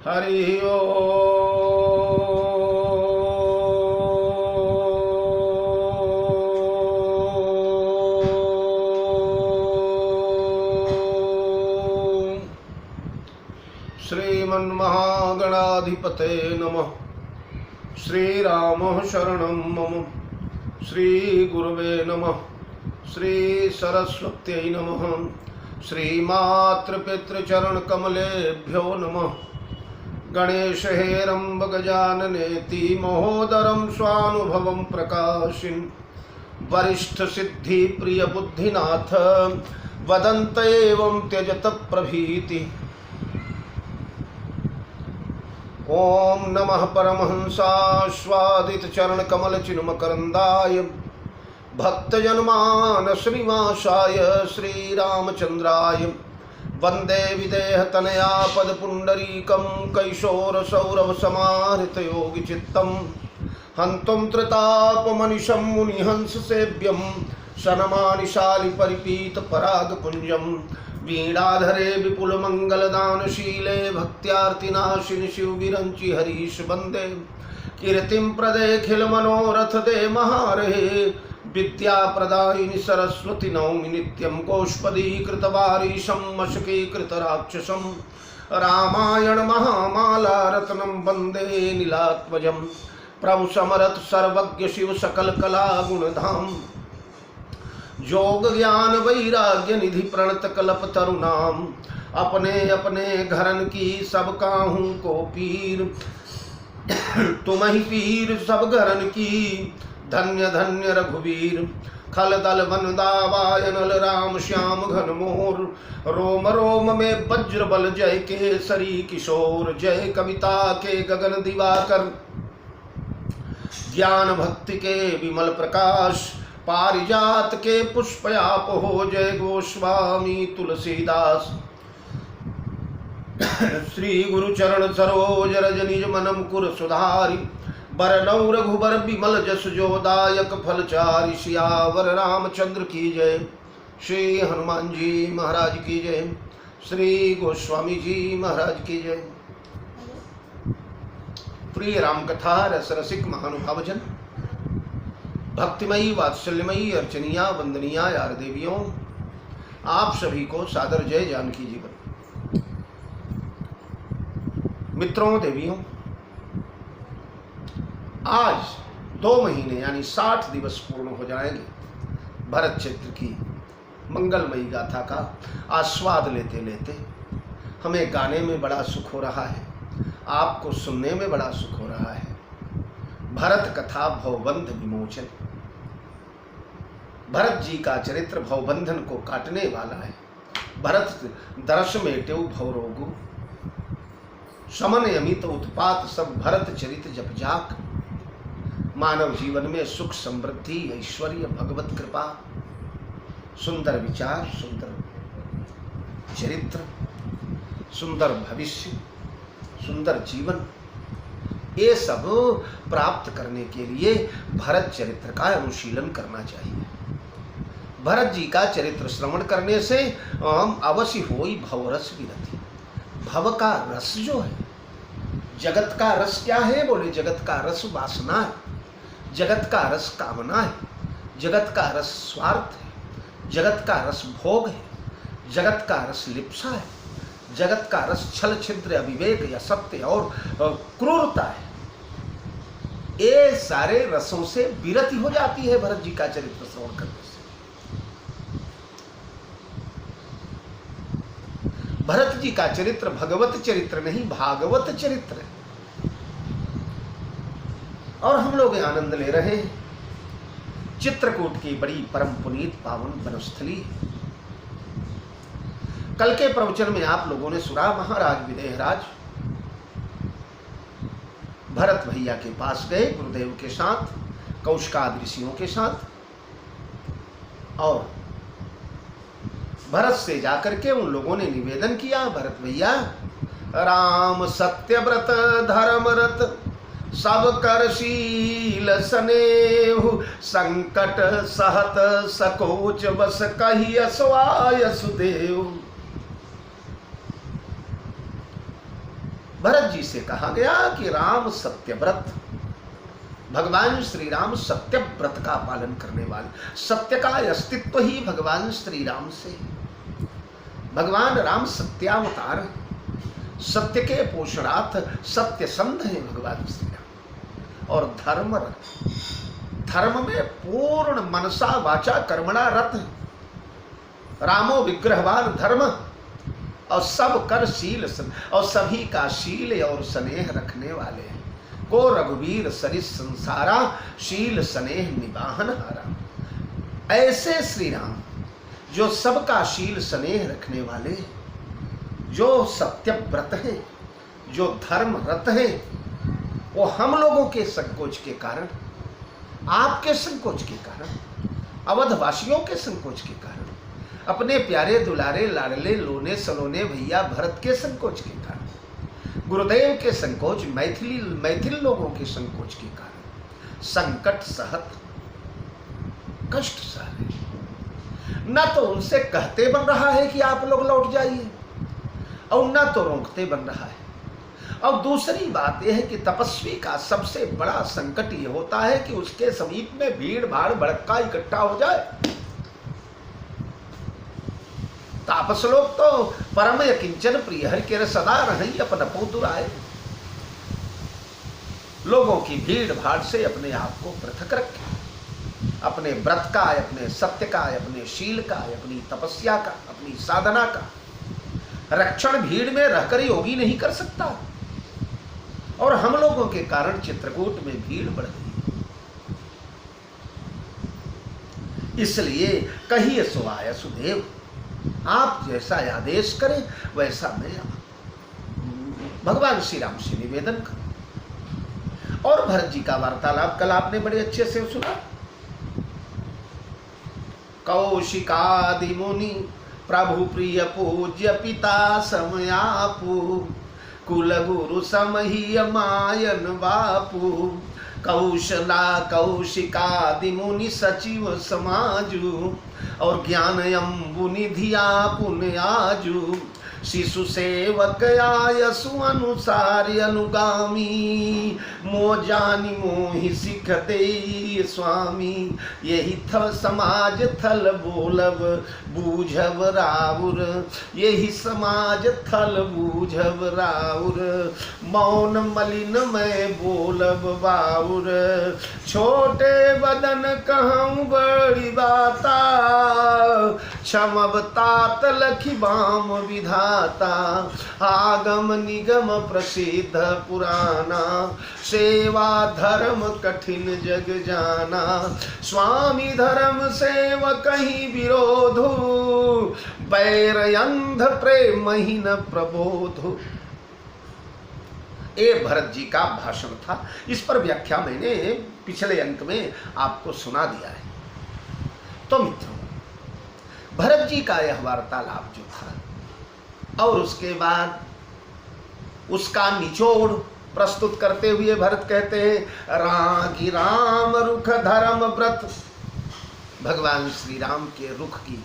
हरि ओम। श्रीमन्महागणाधिपते नमः। श्रीराम शरणं मम। श्रीगुरुवे नमः। श्रीसरस्वत्यै नमः। श्रीमातृपितृचरणकमलेभ्यो नमः। गणेश हेरम्ब गजाननेति महोदरं स्वानुभवं प्रकाशिन् वरिष्ठ सिद्धि प्रिय बुद्धिनाथ वदन्त एवं त्यजत प्रभीति। ओम नमः परमहंसास्वादित चरण कमल चिन्मकरंदाय भक्तजनमानस निवासाय श्रीरामचंद्राय वंदे विदेह तनया पदपुंडरीकं कैशोर सौरभ समाहृत योगी चित्तम हंतुम त्रितापमनिशं मुनिहंस सेव्यं सनमानिशालि परिपीत परागपुंजं वीणाधरे विपुल मंगलदानशीले भक्त्यार्तिनाशिनि शिवविरंचि हरीश वंदे कीर्तिं प्रदेखिल मनोरथ दे महारहे विद्या प्रदायिनि सरस्वती नौमि नित्यं गोष्पदीकृतवारीशं मशकीकृत राक्षसं रामायण महामाला रत्नं वंदे नीलात्मजं प्रभु समरथ सर्वज्ञ शिव सकल कला गुणधाम योग ज्ञान वैराग्य निधि प्रणत कल्प तरुणाम अपने अपने घरन की सब काहू को पीर तुम ही पीर सब घरन की धन्य धन्य रघुवीर खल दल वन दावाय नल राम श्याम घन मोर रोम रोम में वज्र बल जय केसरी किशोर जय कविता के गगन दिवाकर ज्ञान भक्ति के विमल प्रकाश पारिजात के पुष्पयाप हो जय गोस्वामी तुलसीदास श्री गुरु चरण सरोज रज निज मन मुकुर सुधारी बरनौ रघुबर विमल जस जोदायक फलचारि सियावर रामचंद्र की जय। श्री हनुमान जी महाराज की जय। श्री गोस्वामी जी महाराज की जय। प्रिय राम कथा रस रसिक महानुभावजन भक्तिमयी वात्सल्यमयी अर्चनिया वंदनिया यार देवियों, आप सभी को सादर जय जानकी जीवन। मित्रों देवियों, आज 2 महीने यानी 60 दिवस पूर्ण हो जाएंगे भरत चित्र की मंगलमयी गाथा का आस्वाद लेते लेते। हमें गाने में बड़ा सुख हो रहा है, आपको सुनने में बड़ा सुख हो रहा है। भरत कथा भवबंध विमोचन। भरत जी का चरित्र भवबंधन को काटने वाला है। भरत दर्श मेटेउ भवरोगु समन अमित उत्पात सब भरत चरित जप जाक। मानव जीवन में सुख समृद्धि ऐश्वर्य भगवत कृपा सुंदर विचार सुंदर चरित्र सुंदर भविष्य सुंदर जीवन ये सब प्राप्त करने के लिए भरत चरित्र का अनुशीलन करना चाहिए। भरत जी का चरित्र श्रवण करने से हम अवश्य होई भवरस विरति। भव का रस जो है, जगत का रस क्या है? बोले जगत का रस वासना है, जगत का रस कामना है, जगत का रस स्वार्थ है, जगत का रस भोग है, जगत का रस लिप्सा है, जगत का रस छल छिद्र अविवेक या सत्य और क्रूरता है। ये सारे रसों से विरति हो जाती है भरत जी का चरित्र श्रवण करने से। भरत जी का चरित्र भगवत चरित्र नहीं भागवत चरित्र है और हम लोग आनंद ले रहे हैं। चित्रकूट की बड़ी परम पुनीत पावन वनस्थली। कल के प्रवचन में आप लोगों ने सुना, महाराज विदेहराज भरत भैया के पास गए गुरुदेव के साथ, कौशिकादि ऋषियों के साथ, और भरत से जाकर के उन लोगों ने निवेदन किया, भरत भैया राम सत्यव्रत धर्मरत सब कर शील स्नेहु संकट सहत सकोच बस कही असवाय सुदेव। भरत जी से कहा गया कि राम सत्यव्रत, भगवान श्री राम सत्य व्रत का पालन करने वाले, सत्य का अस्तित्व ही भगवान श्री राम से। भगवान राम सत्यावतार, सत्य के पोषणार्थ सत्य संध है भगवान श्री राम। और धर्म में पूर्ण मनसा वाचा कर्मणा रत, रामो विग्रहवान धर्म, और सब कर शील और सभी का शील और स्नेह रखने वाले हैं। को रघुवीर सरिस संसारा, शील स्नेह निवाहन हारा। ऐसे श्री राम जो सबका शील स्नेह रखने वाले, जो सत्य व्रत है, जो धर्म रत है, वो हम लोगों के संकोच के कारण, आपके संकोच के कारण, अवधवासियों के संकोच के कारण, अपने प्यारे दुलारे लाडले लोने सलोने भैया भरत के संकोच के कारण, गुरुदेव के संकोच, मैथिल लोगों के संकोच के कारण संकट सहत, कष्ट सह रहे। न तो उनसे कहते बन रहा है कि आप लोग लौट जाइए, और न तो रोकते बन रहा है। और दूसरी बात यह है कि तपस्वी का सबसे बड़ा संकट ये होता है कि उसके समीप में भीड़ भाड़ भड़का इकट्ठा हो जाए। तापस लोग तो परम किंचन प्रिय हरि के सदा रही अपन पुदुराए। लोगों की भीड़ भाड़ से अपने आप को पृथक रखे, अपने व्रत का, अपने सत्य का, अपने शील का, अपनी तपस्या का, अपनी साधना का रक्षण भीड़ में रहकर योगी नहीं कर सकता। और हम लोगों के कारण चित्रकूट में भीड़ बढ़ गई। इसलिए कहिए सो आय सुदेव, आप जैसा आदेश करें वैसा मैं भगवान श्री राम से निवेदन करूं। और भरत जी का वार्तालाप कल आपने बड़े अच्छे से सुना। कौशिकादि मुनि प्रभु प्रिय पूज्य पिता समयापु, कुल गुरु समहीय मायन बापू, कौशिकादि मुनि सचिव समाजु, और ज्ञान अम्बु निधिया पुण्याजु, शिशु सेवक आयसु अनुसारी अनुगामी, मोजानी मोहि सिखते स्वामी, यही थ समाज थल बोलब बूझब राउर, यही समाज थल बूझब राउर, मौन मलिन में बोलब बाउर, छोटे बदन कहूँ बड़ी बाता, क्षमब तात लखी बाम विधाता, आगम निगम प्रसिद्ध पुराना, सेवा धर्म कठिन जग जाना, स्वामी धर्म सेव कहीं विरोधु, बैर अंध प्रेम ही न प्रबोधु। ये भरत जी का भाषण था। इस पर व्याख्या मैंने पिछले अंक में आपको सुना दिया है। तो मित्रों, भरत जी का यह वार्तालाप जो था, और उसके बाद उसका निचोड़ प्रस्तुत करते हुए भरत कहते हैं, राखी राम रुख धर्म व्रत, भगवान श्री राम के रुख की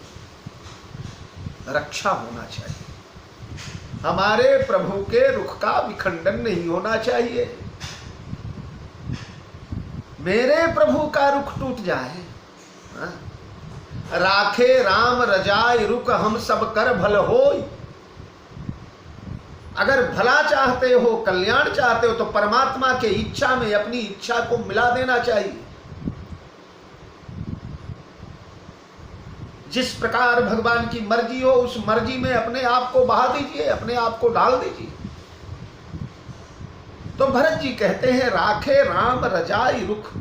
रक्षा होना चाहिए। हमारे प्रभु के रुख का विखंडन नहीं होना चाहिए। मेरे प्रभु का रुख टूट जाए। राखे राम रजाय रुख, हम सब कर भल होय। अगर भला चाहते हो, कल्याण चाहते हो, तो परमात्मा के इच्छा में अपनी इच्छा को मिला देना चाहिए। जिस प्रकार भगवान की मर्जी हो, उस मर्जी में अपने आप को बहा दीजिए, अपने आप को डाल दीजिए। तो भरत जी कहते हैं, राखे राम रजाई रुख,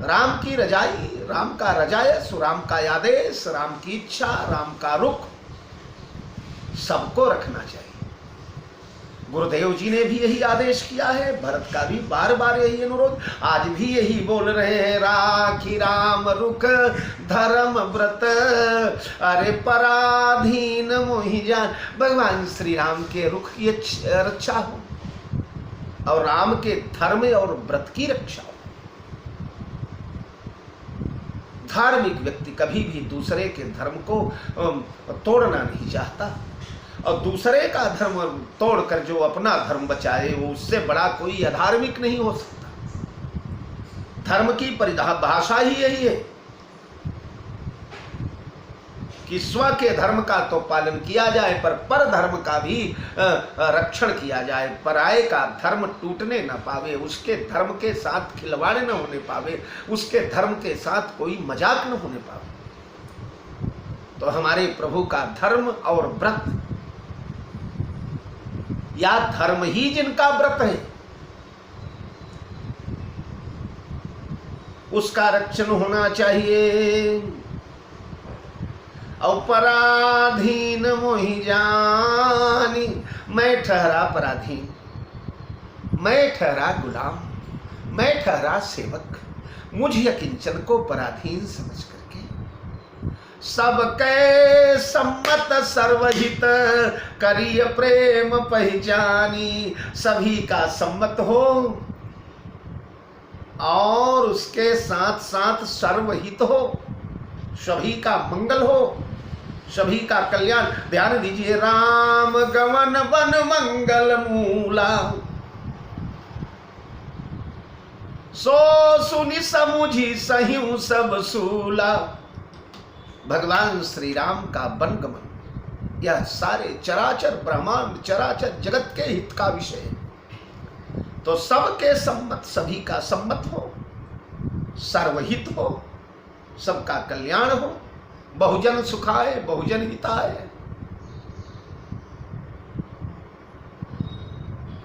राम की रजाई, राम का रजायस, राम का आदेश, राम की इच्छा, राम का रुख सबको रखना चाहिए। गुरुदेव जी ने भी यही आदेश किया है, भरत का भी बार बार यही अनुरोध, आज भी यही बोल रहे हैं, राखी राम रुख धर्म व्रत, अरे पराधीन मोहि जान। भगवान श्री राम के रुख की रक्षा हो और राम के धर्म और व्रत की रक्षा हो। धार्मिक व्यक्ति कभी भी दूसरे के धर्म को तोड़ना नहीं चाहता, और दूसरे का धर्म तोड़कर जो अपना धर्म बचाए वो उससे बड़ा कोई अधार्मिक नहीं हो सकता। धर्म की परिभाषा ही यही है कि स्व के धर्म का तो पालन किया जाए पर धर्म का भी रक्षण किया जाए। पराये का धर्म टूटने न पावे, उसके धर्म के साथ खिलवाड़ न होने पावे, उसके धर्म के साथ कोई मजाक न होने पावे। तो हमारे प्रभु का धर्म और व्रत, या धर्म ही जिनका व्रत है, उसका रक्षण होना चाहिए। अपराधीन मोहि जानी, मैं ठहरा पराधीन, मैं ठहरा गुलाम, मैं ठहरा सेवक, मुझे अकिंचन को पराधीन समझ करके सबके सम्मत सर्वहित करिय प्रेम पहचानी। सभी का सम्मत हो और उसके साथ साथ सर्वहित हो, सभी का मंगल हो, सभी का कल्याण। ध्यान दीजिए, राम गमन वन मंगल मूला, सो सुनि समुझी सह्यु सब सूला। भगवान श्री राम का वन गमन यह सारे चराचर ब्रह्मांड, चराचर जगत के हित का विषय है। तो सबके सम्मत, सभी का सम्मत हो, सर्वहित हो, सबका कल्याण हो, बहुजन सुखाय बहुजन हिताय।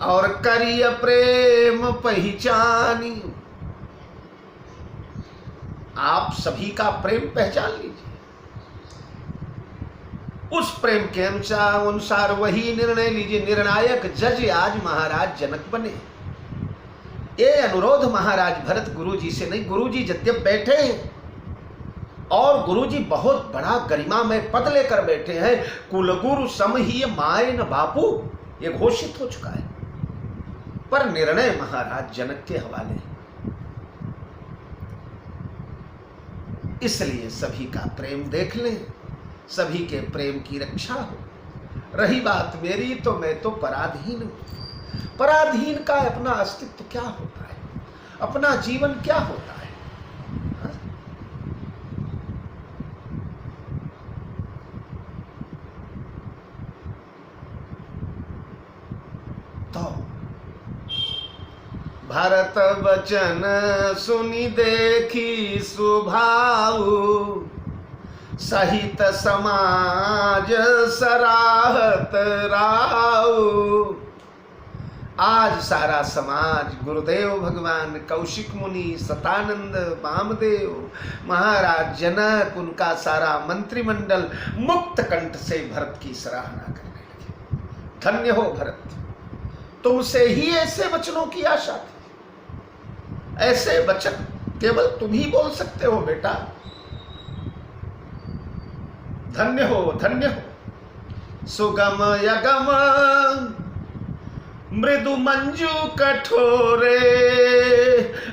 और करिय प्रेम पहचानी, आप सभी का प्रेम पहचान लीजिए। उस प्रेम के अनुसार वही निर्णय लीजिए। निर्णायक जज आज महाराज जनक बने। ये अनुरोध महाराज भरत गुरुजी से नहीं, गुरुजी यद्यप बैठे हैं और गुरुजी बहुत बड़ा गरिमा में पद लेकर बैठे हैं, कुलगुरु सम ही माय न बापू, ये घोषित हो चुका है, पर निर्णय महाराज जनक के हवाले है। इसलिए सभी का प्रेम देख लें, सभी के प्रेम की रक्षा हो। रही बात मेरी, तो मैं तो पराधीन हूं। पराधीन का अपना अस्तित्व क्या होता है, अपना जीवन क्या होता है? तो भरत वचन सुनि देखी सुभाऊ, सहित समाज सराहत राऊ। आज सारा समाज, गुरुदेव भगवान, कौशिक मुनि, सतानंद, वामदेव, महाराज जनक, उनका सारा मंत्रिमंडल मुक्त कंठ से भरत की सराहना करने लगे। धन्य हो भरत, तुमसे ही ऐसे वचनों की आशा थी। ऐसे वचन केवल तुम ही बोल सकते हो बेटा। धन्य हो, धन्य हो। सुगम यगम मृदु मंजू कठोरे,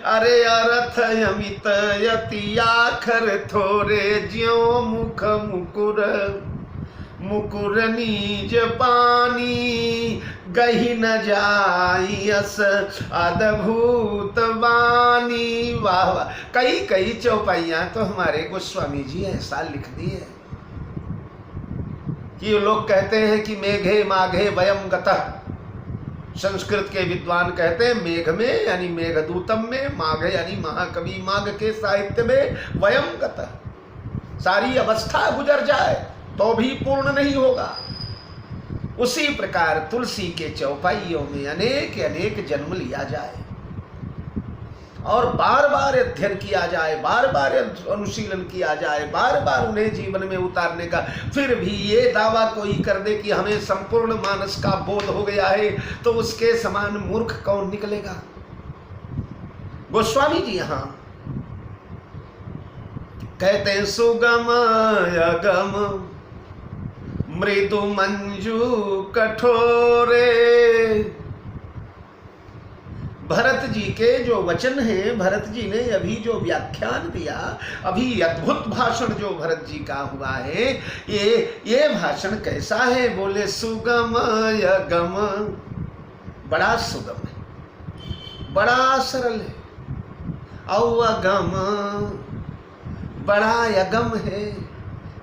अरे अरथ अमित यति आखर थोरे। ज्यों मुख मुकुर मुकुर नीज पानी, गही न जाइयस अद्भुत वाणी। वाह वाह, कई कई चौपाइयां तो हमारे गोस्वामी जी ऐसा लिख दी है कि लोग कहते हैं कि मेघे माघे वयम गतः। संस्कृत के विद्वान कहते हैं मेघ में यानी मेघदूतम में, माघ यानी महाकवि माघ के साहित्य में, वयम गतः। सारी अवस्था गुजर जाए तो भी पूर्ण नहीं होगा। उसी प्रकार तुलसी के चौपाइयों में अनेक अनेक जन्म लिया जाए और बार बार अध्ययन किया जाए, बार बार अनुशीलन किया जाए, बार बार उन्हें जीवन में उतारने का, फिर भी ये दावा कोई कर दे कि हमें संपूर्ण मानस का बोध हो गया है, तो उसके समान मूर्ख कौन निकलेगा। गोस्वामी जी यहां कहते हैं सुगम अगम मृदु मंजू कठोरे, भरत जी के जो वचन हैं, भरत जी ने अभी जो व्याख्यान दिया, अभी अद्भुत भाषण जो भरत जी का हुआ है, ये भाषण कैसा है? बोले सुगम यगम, बड़ा सुगम है, बड़ा सरल है, और अगम, बड़ा यगम है,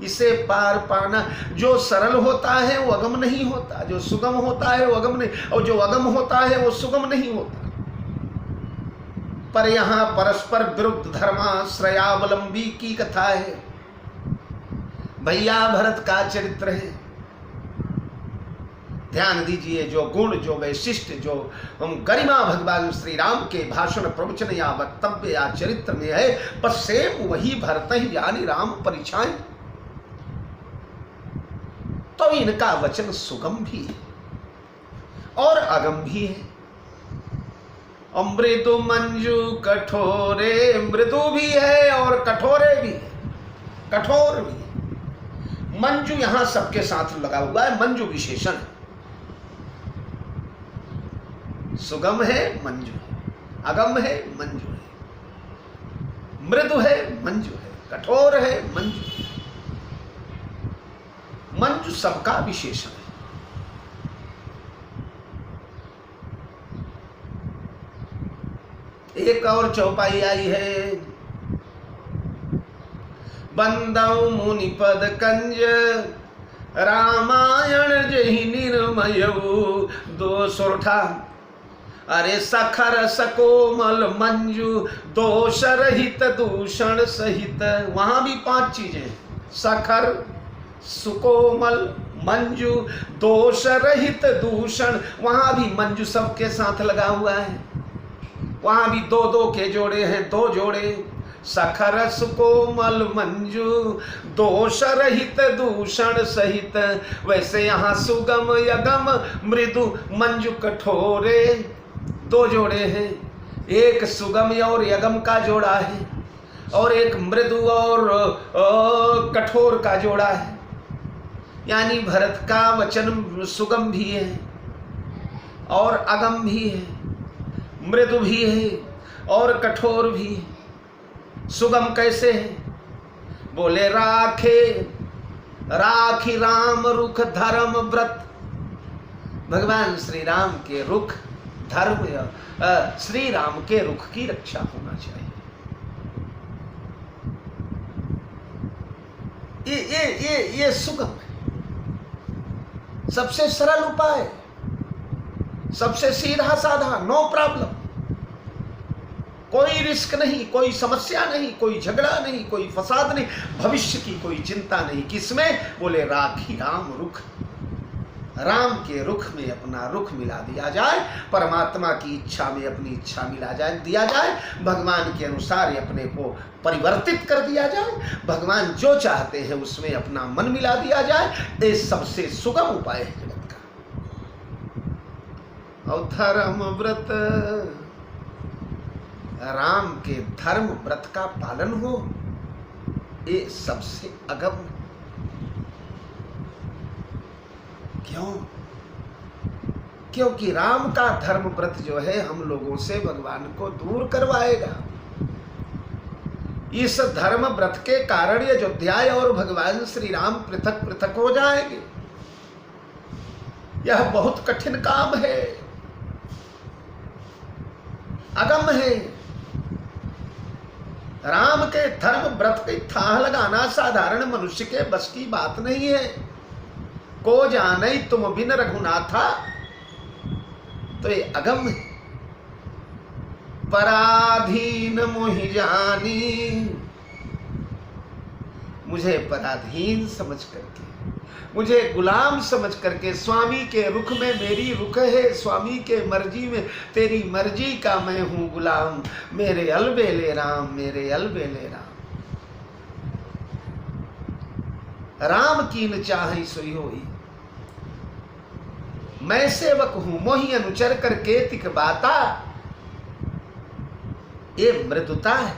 इसे पार पाना। जो सरल होता है वो अगम नहीं होता, जो सुगम होता है वो अगम नहीं, और जो अगम होता है वो सुगम नहीं होता। पर यहां परस्पर विरुद्ध धर्माश्रयावलंबी की कथा है। भैया भरत का चरित्र है, ध्यान दीजिए। जो गुण, जो वैशिष्ट, जो गरिमा भगवान श्री राम के भाषण, प्रवचन या वक्तव्य या चरित्र में है, बस सेम वही भरत ही यानी राम परिछाएं। तो इनका वचन सुगम भी है और अगम भी है। मृदु मंजू कठोरे, मृदु भी है और कठोरे भी है, कठोर भी है। मंजू यहां सबके साथ लगा हुआ है, मंजू विशेषण है। सुगम है, मंजू है, अगम है, मंजू है, मृदु है, मंजू है, कठोर है, मंजू है। मंजू सबका विशेषण है। एक और चौपाई आई है, बंदौ मुनिपद कंज रामायण जहि निर्मयऊ दो सोरठा। अरे सखर सकोमल मंजू दोष रहित दूषण सहित। वहां भी 5 चीजें, सखर, सुकोमल, मंजू, दोष रहित, दूषण। वहां भी मंजू सबके साथ लगा हुआ है। वहां भी 2-2 के जोड़े हैं, 2 जोड़े, सखर सुकोमल मंजू दोष रहित दूषण सहित। वैसे यहाँ सुगम यगम मृदु मंजू कठोरे 2 जोड़े हैं। एक सुगम और यगम का जोड़ा है और एक मृदु और कठोर का जोड़ा है। यानी भरत का वचन सुगम भी है और अगम भी है, मृदु भी है और कठोर भी है। सुगम कैसे है? बोले राखे राखी राम रुख धर्म व्रत। भगवान श्री राम के रुख, धर्म, श्री राम के रुख की रक्षा होना चाहिए। ये सुगम है, सबसे सरल उपाय, सबसे सीधा साधा, नो प्रॉब्लम। कोई रिस्क नहीं, कोई समस्या नहीं, कोई झगड़ा नहीं, कोई फसाद नहीं, भविष्य की कोई चिंता नहीं। किसमें? बोले राखी राम रुख, राम के रुख में अपना रुख मिला दिया जाए, परमात्मा की इच्छा में अपनी इच्छा मिला जाए, दिया जाए, भगवान के अनुसार अपने को परिवर्तित कर दिया जाए, भगवान जो चाहते हैं उसमें अपना मन मिला दिया जाए। ये सबसे सुगम उपाय है जगत का। और धर्म व्रत, राम के धर्म व्रत का पालन हो, ये सबसे अगम। क्यों? क्योंकि राम का धर्म व्रत जो है हम लोगों से भगवान को दूर करवाएगा। इस धर्म व्रत के कारण ये अयोध्या और भगवान श्री राम पृथक पृथक हो जाएंगे। यह बहुत कठिन काम है, अगम है। राम के धर्म व्रत की थाह लगाना साधारण मनुष्य के बस की बात नहीं है। को जाने तुम बिन रघुनाथा, तो ये अगम है। पराधीन मोहि जानी, मुझे पराधीन समझ करके, मुझे गुलाम समझ करके, स्वामी के रुख में मेरी रुख है, स्वामी के मर्जी में तेरी मर्जी का मैं हूं गुलाम। मेरे अलबेले राम, मेरे अलबेले राम। राम कीन चाहि सोई होई, मैं सेवक हूं मोहि अनुचर करके तिक बाता। ये मृदुता है,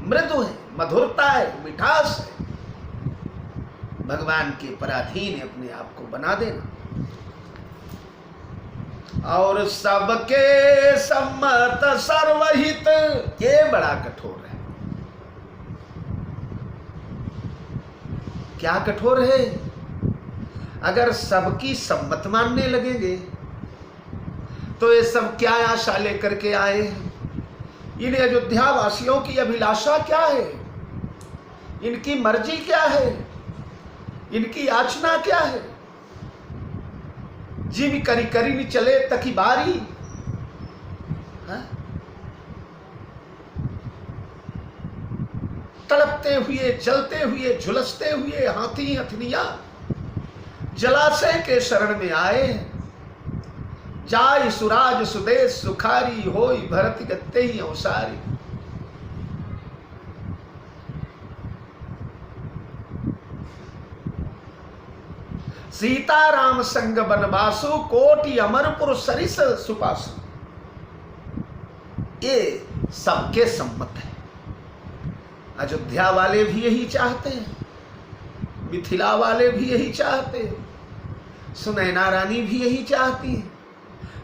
मृदु है, मधुरता है, मिठास है। भगवान के पराधीन अपने आप को बना देना। और सबके सम्मत सर्वहित, ये बड़ा कठोर है। क्या कठोर है? अगर सबकी सम्मत मानने लगेंगे तो ये सब क्या आशा लेकर के आए? इन अयोध्या वासियों की अभिलाषा क्या है? इनकी मर्जी क्या है? इनकी याचना क्या है? जिम करी करी नहीं चले तकी बारी। हाँ? तड़पते हुए, जलते हुए, झुलसते हुए हाथी हथनिया जलाशय के शरण में आए। जाय सुराज सुदेश सुखारी, होई भरत गत्ते ही अवसारी। सीता राम संग बनवासु, कोटि अमरपुर सरिस सुपासु। ये सबके सम्मत है। अयोध्या वाले भी यही चाहते हैं, मिथिला वाले भी यही चाहते हैं, सुनैना रानी भी यही चाहती है,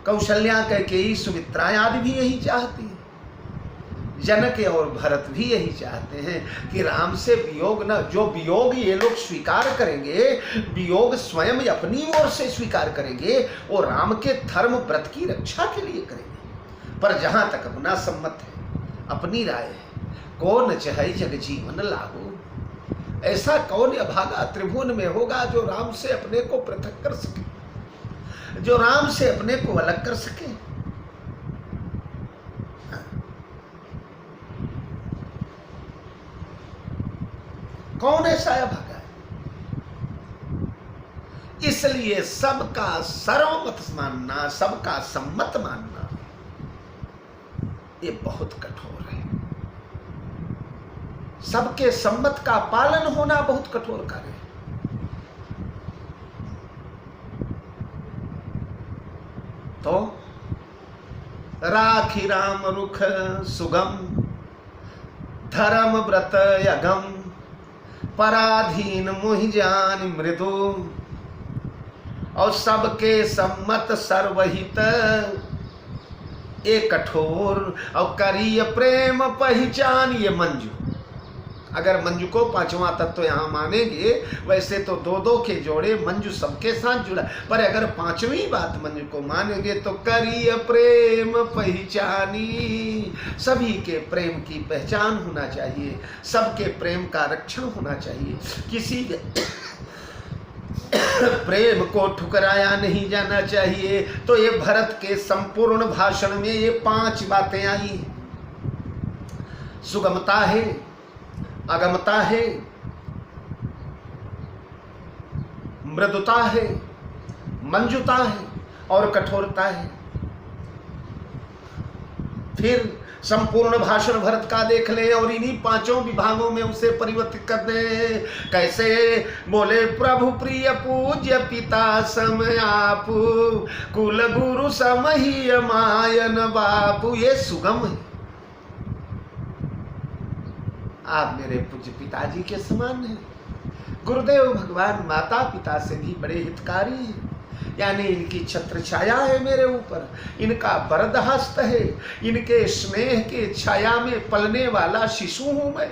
कौशल्या कैकेयी सुमित्रा आदि भी यही चाहती है, जनक और भरत भी यही चाहते हैं कि राम से वियोग न, जो वियोग ये लोग स्वीकार करेंगे, वियोग स्वयं अपनी ओर से स्वीकार करेंगे, वो राम के धर्म व्रत की रक्षा के लिए करेंगे। पर जहां तक अपना सम्मत है, अपनी राय है, कौन चाहे जग जीवन लागू, ऐसा कौन अभागा त्रिभुवन में होगा जो राम से अपने को पृथक कर सके, जो राम से अपने को अलग कर सके? कौन ऐसा अभागा है? इसलिए सबका सर्वमत मानना, सबका सम्मत मानना, ये बहुत कठोर है। सबके सम्मत का पालन होना बहुत कठोर कार्य है। तो राखी राम रुख सुगम, धर्म व्रत यगम, पराधीन मोहि जान मृदु, और सबके सम्मत सर्वहित, एक कठोर और करिय प्रेम पहचान। ये मंजू, अगर मंजू को पांचवा तत्व तो यहाँ मानेंगे, वैसे तो दो दो के जोड़े मंजू सबके साथ जुड़ा, पर अगर पांचवी बात मंजू को मानेंगे तो करिय प्रेम पहचानी, सभी के प्रेम की पहचान होना चाहिए, सबके प्रेम का रक्षण होना चाहिए, किसी प्रेम को ठुकराया नहीं जाना चाहिए। तो ये भरत के संपूर्ण भाषण में ये 5 बातें आई। सुगमता है, अगमता है, मृदुता है, मंजुता है और कठोरता है। फिर संपूर्ण भाषण भरत का देख ले और इन्हीं 5 विभागों में उसे परिवर्तित कर दे। कैसे बोले? प्रभु प्रिय पूज्य पिता सम आपू, कुल गुरु समहि मायन बापू। ये सुगम है। आप मेरे पूज्य पिताजी के समान हैं। गुरुदेव भगवान माता पिता से भी बड़े हितकारी हैं, यानी इनकी छत्र छाया है मेरे ऊपर, इनका वरद हस्त है, इनके स्नेह के छाया में पलने वाला शिशु हूं मैं।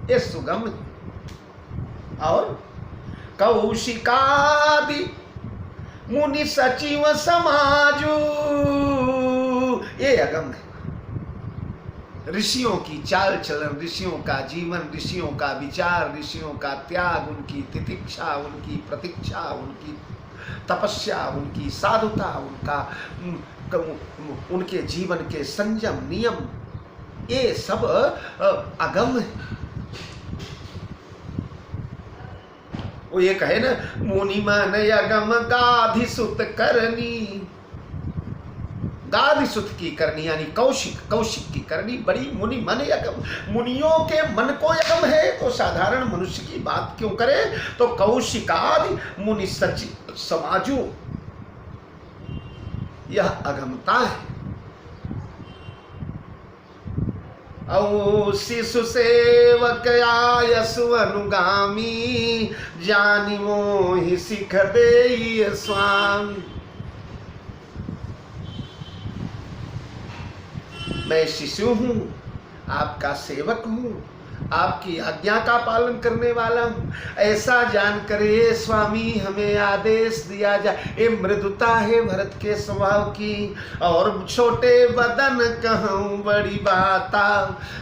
ये सुगम है। और कौशिकादि मुनि सचिव समाजू, ये अगम है। ऋषियों की चाल चलन, ऋषियों का जीवन, ऋषियों का विचार, ऋषियों का त्याग, उनकी तितिक्षा, उनकी प्रतीक्षा, उनकी तपस्या, उनकी साधुता, उनके जीवन के संयम नियम, ये सब अगम है। वो ये कहे ना, मुनि मन अगम गाधि सुत करनी। गाधि सुत की करनी यानी कौशिक, कौशिक की करनी बड़ी मुनि मन अगम। मुनियों के मन को अगम है तो साधारण मनुष्य की बात क्यों करे? तो कौशिकादि मुनि सचिव समाजू, यह अगमता है। औ शिशु सेवक आयसु अनुगामी, जानि मोहि सिख देई स्वामी। मैं शिशु हूँ, आपका सेवक हूँ, आपकी आज्ञा का पालन करने वाला हूँ। ऐसा जानकर ये स्वामी हमें आदेश दिया जाए। ये मृदुता है भरत के स्वभाव की। और छोटे बदन कहूँ बड़ी बाता,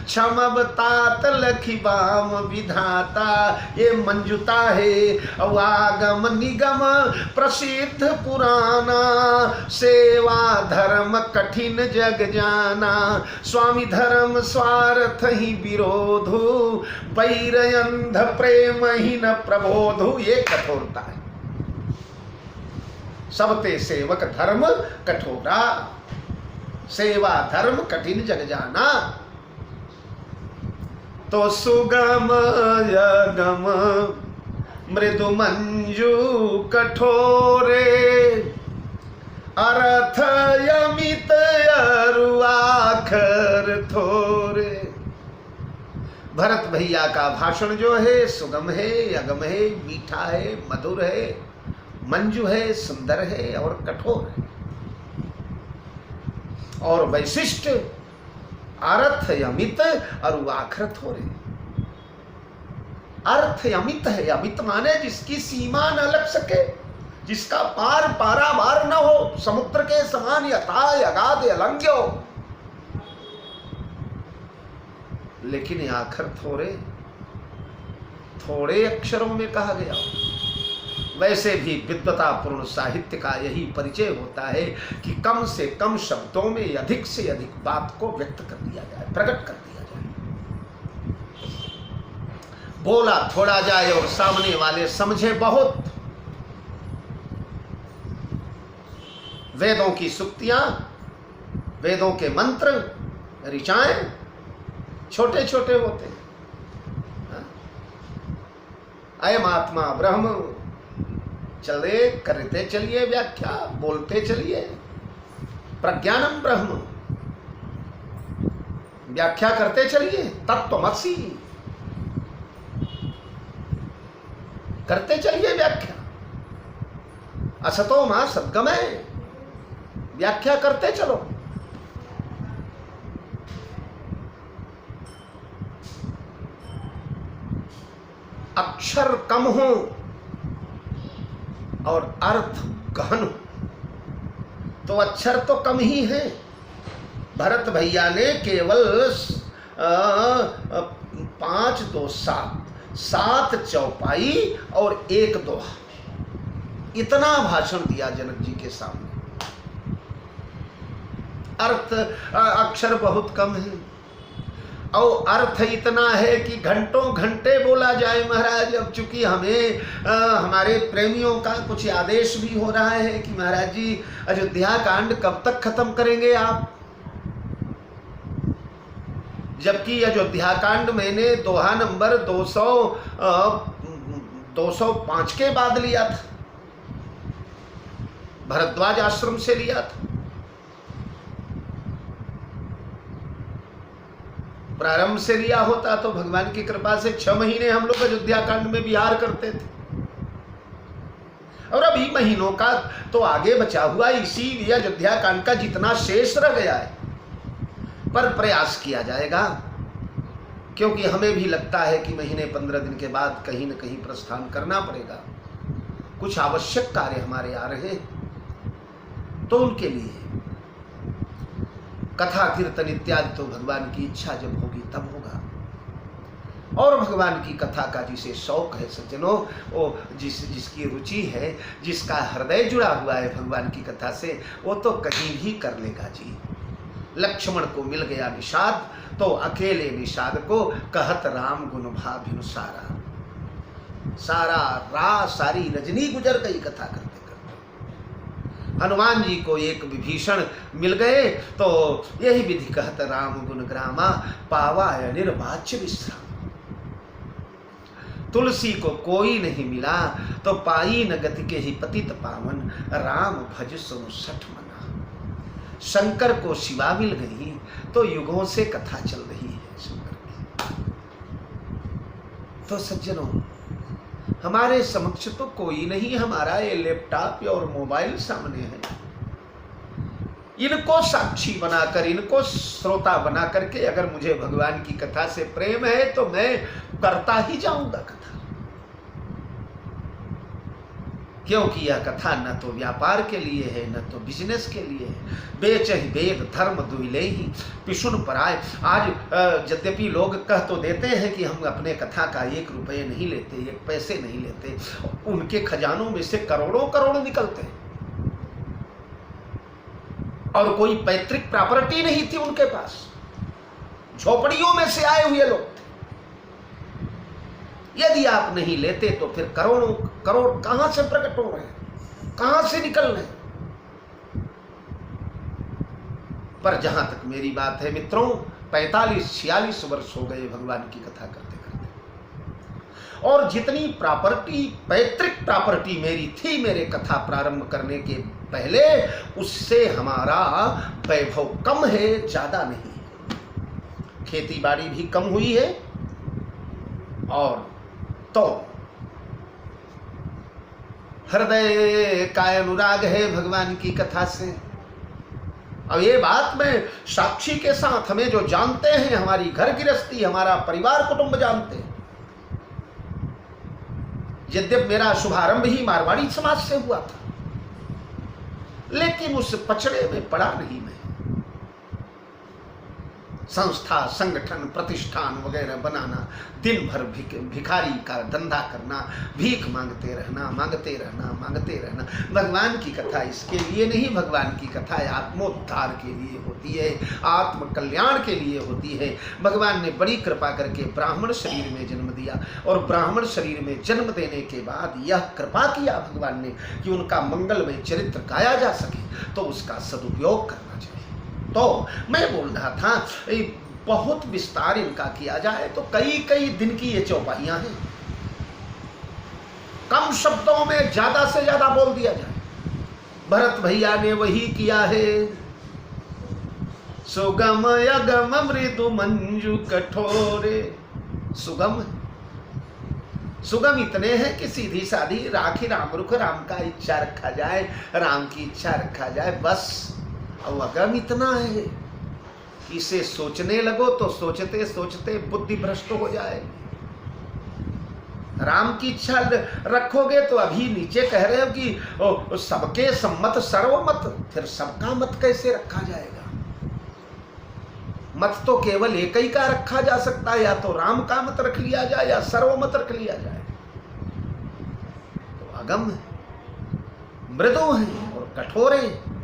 क्षमब तात लखी बाम विधाता। ये मंजुता है आगम निगम प्रसिद्ध पुराना, सेवा धर्म कठिन जग जाना। स्वामी धर्म स्वार्थ ही विरोधु, वैर अंध प्रेम ही न प्रबोधु। ये कठोरता है। सबते सेवक धर्म कठोरा, सेवा धर्म कठिन जग जाना। तो सुगम यगम मृदु मंजू कठोरे, अर्थ यमित अरुआखर थोरे। भरत भैया का भाषण जो है सुगम है, अगम है, मीठा है, मधुर है, मंजू है, सुंदर है और कठोर है। और वैशिष्ट अर्थ अमित और आखर थोरे। अर्थ अमित है, अमित माने जिसकी सीमा न लग सके, जिसका पार पारावार न हो, समुद्र के समान यथाय अगाध अलंघ्य हो। लेकिन ये आखर थोड़े थोड़े अक्षरों में कहा गया। वैसे भी विद्वतापूर्ण साहित्य का यही परिचय होता है कि कम से कम शब्दों में अधिक से अधिक बात को व्यक्त कर दिया जाए, प्रकट कर दिया जाए। बोला थोड़ा जाए और सामने वाले समझे बहुत। वेदों की सुक्तियां, वेदों के मंत्र, ऋचाएं छोटे छोटे होते हैं। अयम आत्मा ब्रह्म, चले करते चलिए व्याख्या, बोलते चलिए। प्रज्ञानम ब्रह्म, व्याख्या करते चलिए। तत्त्वमसि, करते चलिए व्याख्या। असतो मां सद्गमय, व्याख्या करते चलो। अक्षर कम हो और अर्थ गहन हो तो अक्षर तो कम ही है। भरत भैया ने केवल 5 2 7 7 चौपाई और 1 दोहा, इतना भाषण दिया जनक जी के सामने। अर्थ अक्षर बहुत कम है और अर्थ इतना है कि घंटों घंटे बोला जाए महाराज। अब चूंकि हमें हमारे प्रेमियों का कुछ आदेश भी हो रहा है कि महाराज जी अयोध्या कांड कब तक खत्म करेंगे आप, जबकि अयोध्या कांड मैंने दोहा नंबर 205 के बाद लिया था, भरद्वाज आश्रम से लिया था। प्रारंभ से लिया होता तो भगवान की कृपा से 6 महीने हम लोग अयोध्या कांड में विहार करते थे। और अभी महीनों का तो आगे बचा हुआ, इसीलिए अयोध्या कांड का जितना शेष रह गया है पर प्रयास किया जाएगा, क्योंकि हमें भी लगता है कि महीने 15 दिन के बाद कहीं न कहीं प्रस्थान करना पड़ेगा। कुछ आवश्यक कार्य हमारे आ रहे हैं, तो उनके लिए कथा कीर्तन इत्यादि तो भगवान की इच्छा जब होगी तब होगा। और भगवान की कथा का जिसे शौक है सज्जनों, वो जिसकी रुचि है, जिसका हृदय जुड़ा हुआ है भगवान की कथा से, वो तो कहीं भी कर लेगा जी। लक्ष्मण को मिल गया निषाद तो अकेले निषाद को कहत राम गुण भाभिनु सारा। सारी रजनी गुजर गई कथा करते। हनुमान जी को एक विभीषण मिल गए तो यही विधि कहत राम गुण ग्रामा, पावा निर्वाच्य विश्राम। तुलसी को कोई नहीं मिला तो पाई न गति के ही पतित पावन, राम भज सुनु सठ मना। शंकर को शिवा मिल गई तो युगों से कथा चल रही है शंकर की। तो सज्जनों, हमारे समक्ष तो कोई नहीं, हमारा ये लैपटॉप और मोबाइल सामने है। इनको साक्षी बनाकर, इनको श्रोता बना करके अगर मुझे भगवान की कथा से प्रेम है तो मैं करता ही जाऊंगा कथा। क्योंकि यह कथा न तो व्यापार के लिए है न तो बिजनेस के लिए है। बेचहि वेद धर्म दुइले ही पिशुन पराय। आज यद्यपि लोग कह तो देते हैं कि हम अपने कथा का 1 रुपये नहीं लेते, 1 पैसे नहीं लेते, उनके खजानों में से करोड़ों करोड़ निकलते हैं और कोई पैतृक प्रॉपर्टी नहीं थी उनके पास, झोपड़ियों में से आए हुए लोग थे। यदि आप नहीं लेते तो फिर करोड़ों करोड़ कहां से प्रकट हो रहे हैं, कहां से निकल रहे हैं। पर जहां तक मेरी बात है मित्रों, 45-46 वर्ष हो गए भगवान की कथा करते करते, और जितनी प्रॉपर्टी, पैतृक प्रॉपर्टी मेरी थी मेरे कथा प्रारंभ करने के पहले, उससे हमारा वैभव कम है, ज्यादा नहीं। खेती बाड़ी भी कम हुई है, और तो हृदय का अनुराग है भगवान की कथा से। अब ये बात मैं साक्षी के साथ, हमें जो जानते हैं, हमारी घर गृहस्थी, हमारा परिवार कुटुंब जानते हैं। यद्यप मेरा शुभारंभ ही मारवाड़ी समाज से हुआ था, लेकिन उस पचड़े में पड़ा नहीं मैं। संस्था, संगठन, प्रतिष्ठान वगैरह बनाना, दिन भर भिखारी का धंधा करना, भीख मांगते रहना, मांगते रहना, मांगते रहना। भगवान की कथा इसके लिए नहीं, भगवान की कथा आत्मोद्धार के लिए होती है, आत्म कल्याण के लिए होती है। भगवान ने बड़ी कृपा करके ब्राह्मण शरीर में जन्म दिया, और ब्राह्मण शरीर में जन्म देने के बाद यह कृपा किया भगवान ने कि उनका मंगलमय चरित्र गाया जा सके, तो उसका सदुपयोग करना चाहिए। तो मैं बोल रहा था, बहुत विस्तार इनका किया जाए तो कई कई दिन की ये चौपाइयां हैं। कम शब्दों में ज्यादा से ज्यादा बोल दिया जाए। भरत भैया ने वही किया है। सुगम अगम मृदु मंजू कठोरे। सुगम सुगम इतने हैं कि सीधी साधी राखी राम रुख, राम का इच्छा रखा जाए, राम की इच्छा रखा जाए, बस। और अगम इतना है कि इसे सोचने लगो तो सोचते सोचते बुद्धि भ्रष्ट हो जाए। राम की इच्छा रखोगे तो अभी नीचे कह रहे हो कि सबके सम्मत सर्वमत, फिर सबका मत कैसे रखा जाएगा? मत तो केवल एक ही का रखा जा सकता है, या तो राम का मत रख लिया जाए या सर्वमत रख लिया जाए। तो अगम है, मृदु है और कठोर है।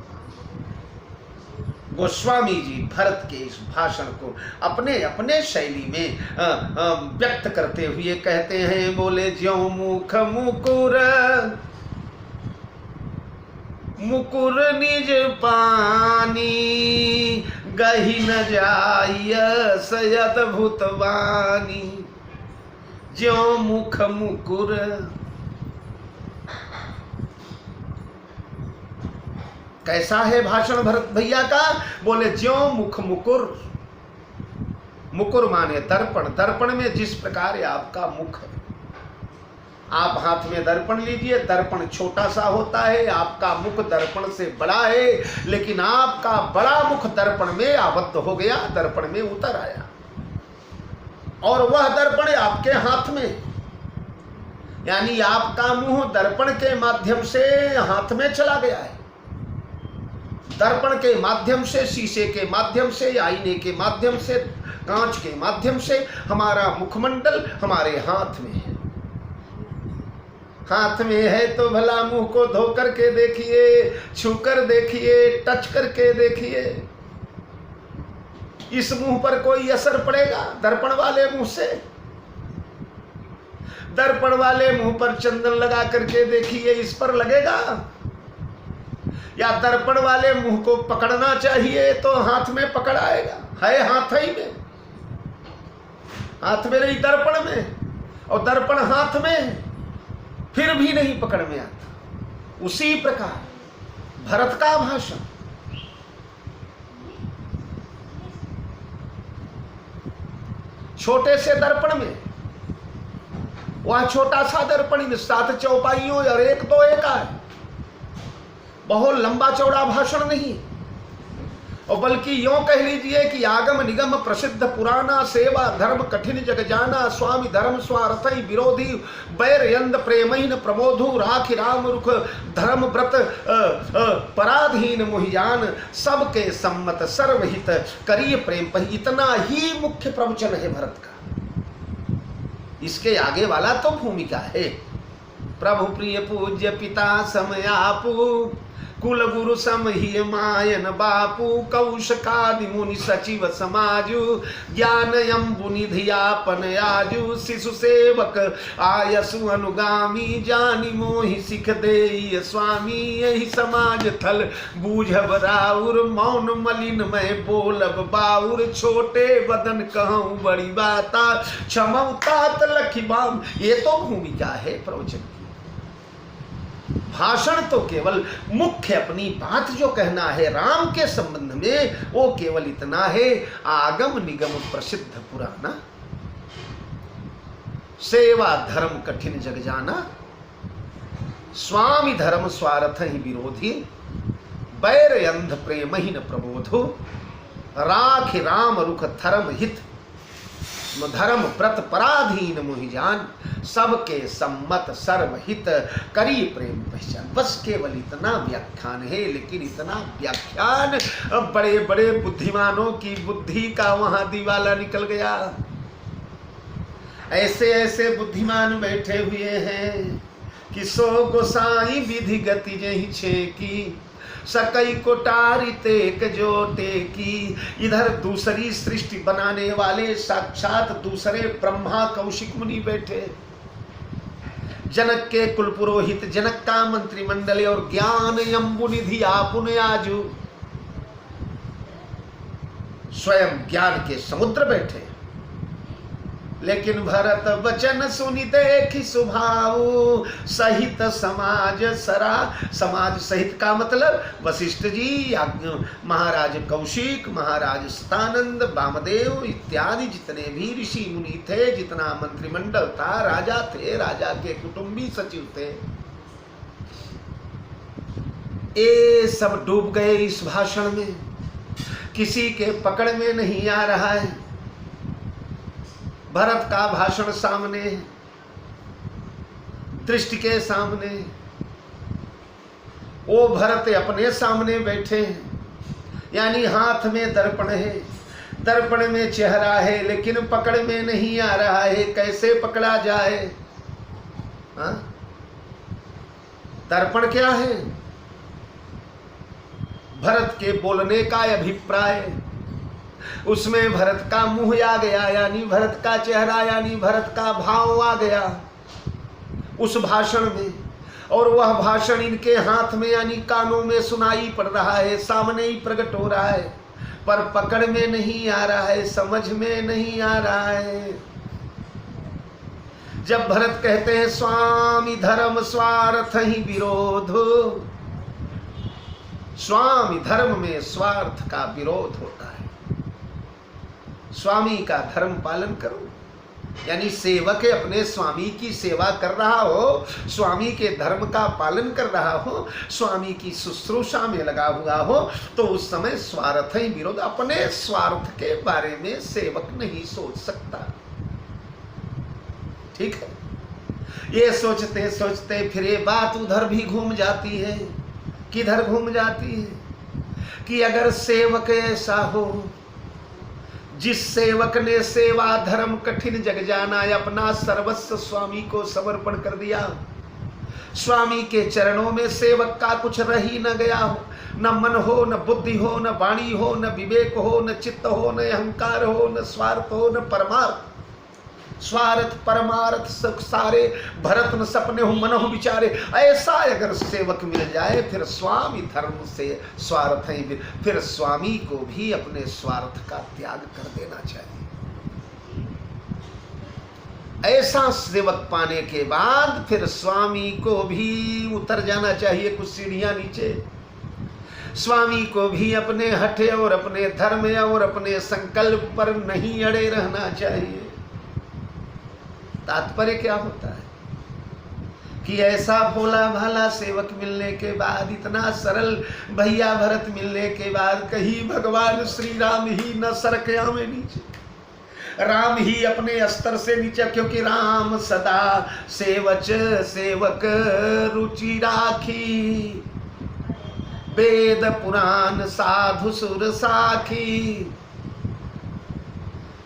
गोस्वामी जी भरत के इस भाषण को अपने अपने शैली में व्यक्त करते हुए कहते हैं, बोले ज्यों मुख मुकुर मुकुर निज पानी, गही न जाय सयत भूतवानी। ज्यों मुख मुकुर, कैसा है भाषण भरत भैया का? बोले ज्यों मुख मुकुर। मुकुर माने दर्पण। दर्पण में जिस प्रकार आपका मुख है, आप हाथ में दर्पण लीजिए, दर्पण छोटा सा होता है, आपका मुख दर्पण से बड़ा है, लेकिन आपका बड़ा मुख दर्पण में आबद्ध हो गया, दर्पण में उतर आया, और वह दर्पण आपके हाथ में, यानी आपका मुंह दर्पण के माध्यम से हाथ में चला गया है। दर्पण के माध्यम से, शीशे के माध्यम से, आईने के माध्यम से, कांच के माध्यम से हमारा मुखमंडल हमारे हाथ में है। हाथ में है तो भला मुंह को धो करके देखिए, छू कर देखिए, टच करके देखिए, इस मुंह पर कोई असर पड़ेगा दर्पण वाले मुंह से? दर्पण वाले मुंह पर चंदन लगा करके देखिए, इस पर लगेगा? या दर्पण वाले मुंह को पकड़ना चाहिए तो हाथ में पकड़ आएगा? है हाथ ही में, हाथ में नहीं दर्पण में, और दर्पण हाथ में फिर भी नहीं पकड़ में आता। उसी प्रकार भरत का भाषण, छोटे से दर्पण में, वह छोटा सा दर्पण इन 7 चौपाइयों और 1 2 1 है, बहुत लंबा चौड़ा भाषण नहीं, और बल्कि यूं कह लीजिए कि आगम निगम प्रसिद्ध पुराना, सेवा धर्म कठिन जग जाना, स्वामी धर्म स्वार्थई विरोधी, बैर यंद प्रेमहीन प्रमोधु, राखि राम रुख धर्म व्रत पराधीन मुहियान, सबके सम्मत सर्वहित करिय प्रेम पही। इतना ही मुख्य प्रवचन है भरत का। इसके आगे वाला तो भूमिका है। प्रभु प्रिय पूज्य पिता समयापू, कुल गुरु सम ही मायन बापू, कौशकादि मुनि सचिव समाजु, ज्ञान यम्बु निधियापन आजु, शिशु सेवक आयसु अनुगामी, जानि मोहि सिख देई स्वामी, यही समाज थल बूझब राउर, मौन मलिन मैं बोलब बाउर, छोटे बदन कहूँ बड़ी बाता, क्षमऊ तात लखी बाम। ये तो भूमिका है प्रवचन की। भाषण तो केवल मुख्य अपनी बात जो कहना है राम के संबंध में, वो केवल इतना है, आगम निगम प्रसिद्ध पुराना, सेवा धर्म कठिन जग जाना, स्वामी धर्म स्वार्थ ही विरोधी, बैर अंध प्रेमहीन प्रबोधो, राखि राम रुख धर्म हित, धर्म व्रत पराधीन मुहिजान, सबके सम्मत सर्वहित करी प्रेम पहचान। बस केवल इतना व्याख्यान है, लेकिन इतना व्याख्यान बड़े बड़े बुद्धिमानों की बुद्धि का वहां दिवाला निकल गया। ऐसे ऐसे बुद्धिमान बैठे हुए हैं कि सो गोसाई विधि गति जही छे की, सकई कोटारी तेक जोटे की। इधर दूसरी सृष्टि बनाने वाले साक्षात दूसरे ब्रह्मा कौशिक मुनि बैठे, जनक के कुल पुरोहित, जनक का मंत्रिमंडल और ज्ञान यम्बु निधि आपुन आजू, स्वयं ज्ञान के समुद्र बैठे। लेकिन भरत वचन सुनि देखि सुभाऊ, सहित समाज सरा। समाज सहित का मतलब वशिष्ठ जी, महाराज कौशिक, महाराज सतानंद, वामदेव इत्यादि जितने भी ऋषि मुनि थे, जितना मंत्रिमंडल था, राजा थे, राजा के कुटुंबी सचिव थे, ये सब डूब गए इस भाषण में। किसी के पकड़ में नहीं आ रहा है। भरत का भाषण सामने, दृष्टि के सामने, वो भरत अपने सामने बैठे हैं, यानी हाथ में दर्पण है, दर्पण में चेहरा है, लेकिन पकड़ में नहीं आ रहा है। कैसे पकड़ा जाए? हाँ? दर्पण क्या है? भरत के बोलने का अभिप्राय, उसमें भरत का मुंह आ गया, यानी भरत का चेहरा, यानी भरत का भाव आ गया उस भाषण में। और वह भाषण इनके हाथ में यानी कानों में सुनाई पड़ रहा है, सामने ही प्रकट हो रहा है, पर पकड़ में नहीं आ रहा है, समझ में नहीं आ रहा है। जब भरत कहते हैं स्वामी धर्म स्वार्थ ही विरोध, स्वामी धर्म में स्वार्थ का विरोध होता है। स्वामी का धर्म पालन करो, यानी सेवक अपने स्वामी की सेवा कर रहा हो, स्वामी के धर्म का पालन कर रहा हो, स्वामी की शुश्रूषा में लगा हुआ हो, तो उस समय स्वार्थ ही विरोध। अपने स्वार्थ के बारे में सेवक नहीं सोच सकता। ठीक है, ये सोचते सोचते फिर ये बात उधर भी घूम जाती है। किधर घूम जाती है कि अगर सेवक ऐसा हो जिस सेवक ने सेवा धर्म कठिन जग जाना, अपना सर्वस्व स्वामी को समर्पण कर दिया, स्वामी के चरणों में सेवक का कुछ रह ही न गया हो, न मन हो, न बुद्धि हो, न वाणी हो, न विवेक हो, न चित्त हो, न अहंकार हो, न स्वार्थ हो, न परमार्थ। स्वार्थ परमार्थ सब सारे भरत न सपने हो मन हो विचारे। ऐसा अगर सेवक मिल जाए, फिर स्वामी धर्म से स्वार्थ ही, फिर स्वामी को भी अपने स्वार्थ का त्याग कर देना चाहिए। ऐसा सेवक पाने के बाद फिर स्वामी को भी उतर जाना चाहिए कुछ सीढ़ियां नीचे। स्वामी को भी अपने हठे और अपने धर्म और अपने संकल्प पर नहीं अड़े रहना चाहिए। तात्पर्य क्या होता है कि ऐसा भोला भाला सेवक मिलने के बाद, इतना सरल भैया भरत मिलने के बाद कहीं भगवान श्री राम ही न सरक आवे नीचे, राम ही अपने अस्तर से नीचे, क्योंकि राम सदा सेवच सेवक रुचि राखी, वेद पुराण साधु सुर साखी,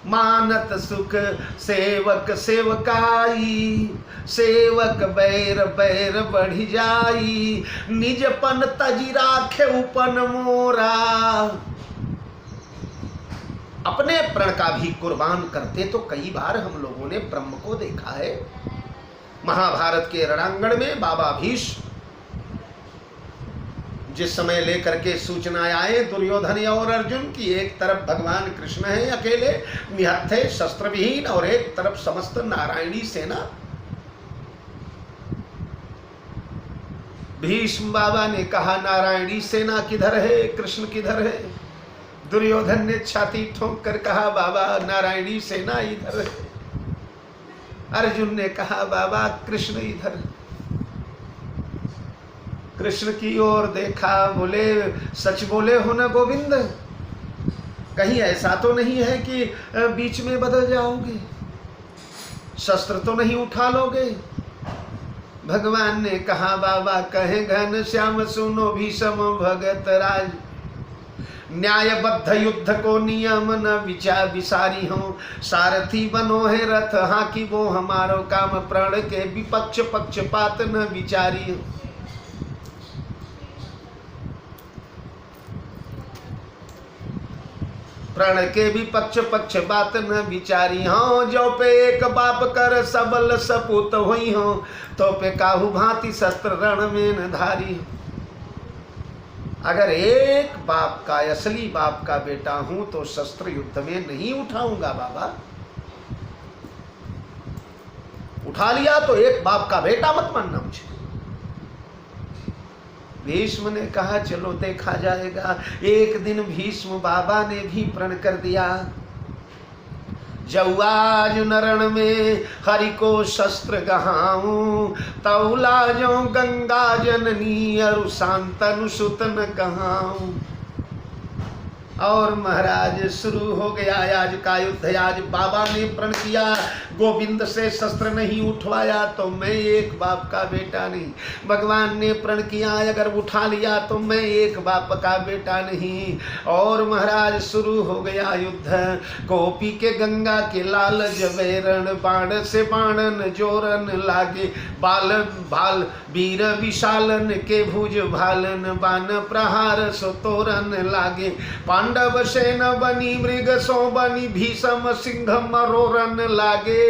मानत सुख सेवक सेवकाई, सेवक बैर बैर बढ़ी जाई, निजपन तजी राखे उपन मोरा। अपने प्रण का भी कुर्बान करते तो कई बार हम लोगों ने ब्रह्म को देखा है। महाभारत के रणांगण में बाबा भीष्म जिस समय लेकर के सूचना आए दुर्योधन और अर्जुन की, एक तरफ भगवान कृष्ण है अकेले निहत्थे शस्त्र विहीन, और एक तरफ समस्त नारायणी सेना। भीष्म बाबा ने कहा नारायणी सेना किधर है, कृष्ण किधर है? दुर्योधन ने छाती ठोक कर कहा बाबा नारायणी सेना इधर है। अर्जुन ने कहा बाबा कृष्ण इधर। कृष्ण की ओर देखा, बोले सच बोले हो ना गोविंद, कहीं ऐसा तो नहीं है कि बीच में बदल जाओगे, शस्त्र तो नहीं उठा लोगे? भगवान ने कहा बाबा कहे घन श्याम सुनो भीषम भगत राज, न्यायबद्ध युद्ध को नियम न विचार विसारी हो, सारथी बनो है रथ हाँ की वो हमारो काम, प्रण के विपक्ष पक्षपात न विचारी हो। प्रण के भी पक्ष पक्ष बात न विचारी हो, जो पे एक बाप कर सबल सपूत हुई हो, तो पे काहू भांति शस्त्र रण में न धारी हो। अगर एक बाप का असली बाप का बेटा हूं तो शस्त्र युद्ध में नहीं उठाऊंगा बाबा। उठा लिया तो एक बाप का बेटा मत मानना मुझे। भीष्म ने कहा चलो देखा जाएगा। एक दिन भीष्म बाबा ने भी प्रण कर दिया, जौआज नरण में हरि को शस्त्र गहाऊं, तौला जो गंगा जननी अरु शांतनु सुतन कहाऊं। और महाराज शुरू हो गया आज का युद्ध। आज बाबा ने प्रण किया गोविंद से शस्त्र नहीं उठवाया तो मैं एक बाप का बेटा नहीं। भगवान ने प्रण किया अगर उठा लिया तो मैं एक बाप का बेटा नहीं। और महाराज शुरू हो गया युद्ध। गोपी के गंगा के लाल जवेरण, बाण से बाणन जोरन लागे, बाल भाल वीर विशालन के भुज भालन, बान प्रहार सो तोरन लागे। पांडव सेन बनी मृग सो बनी, भीषम सिंह मरोरन लागे।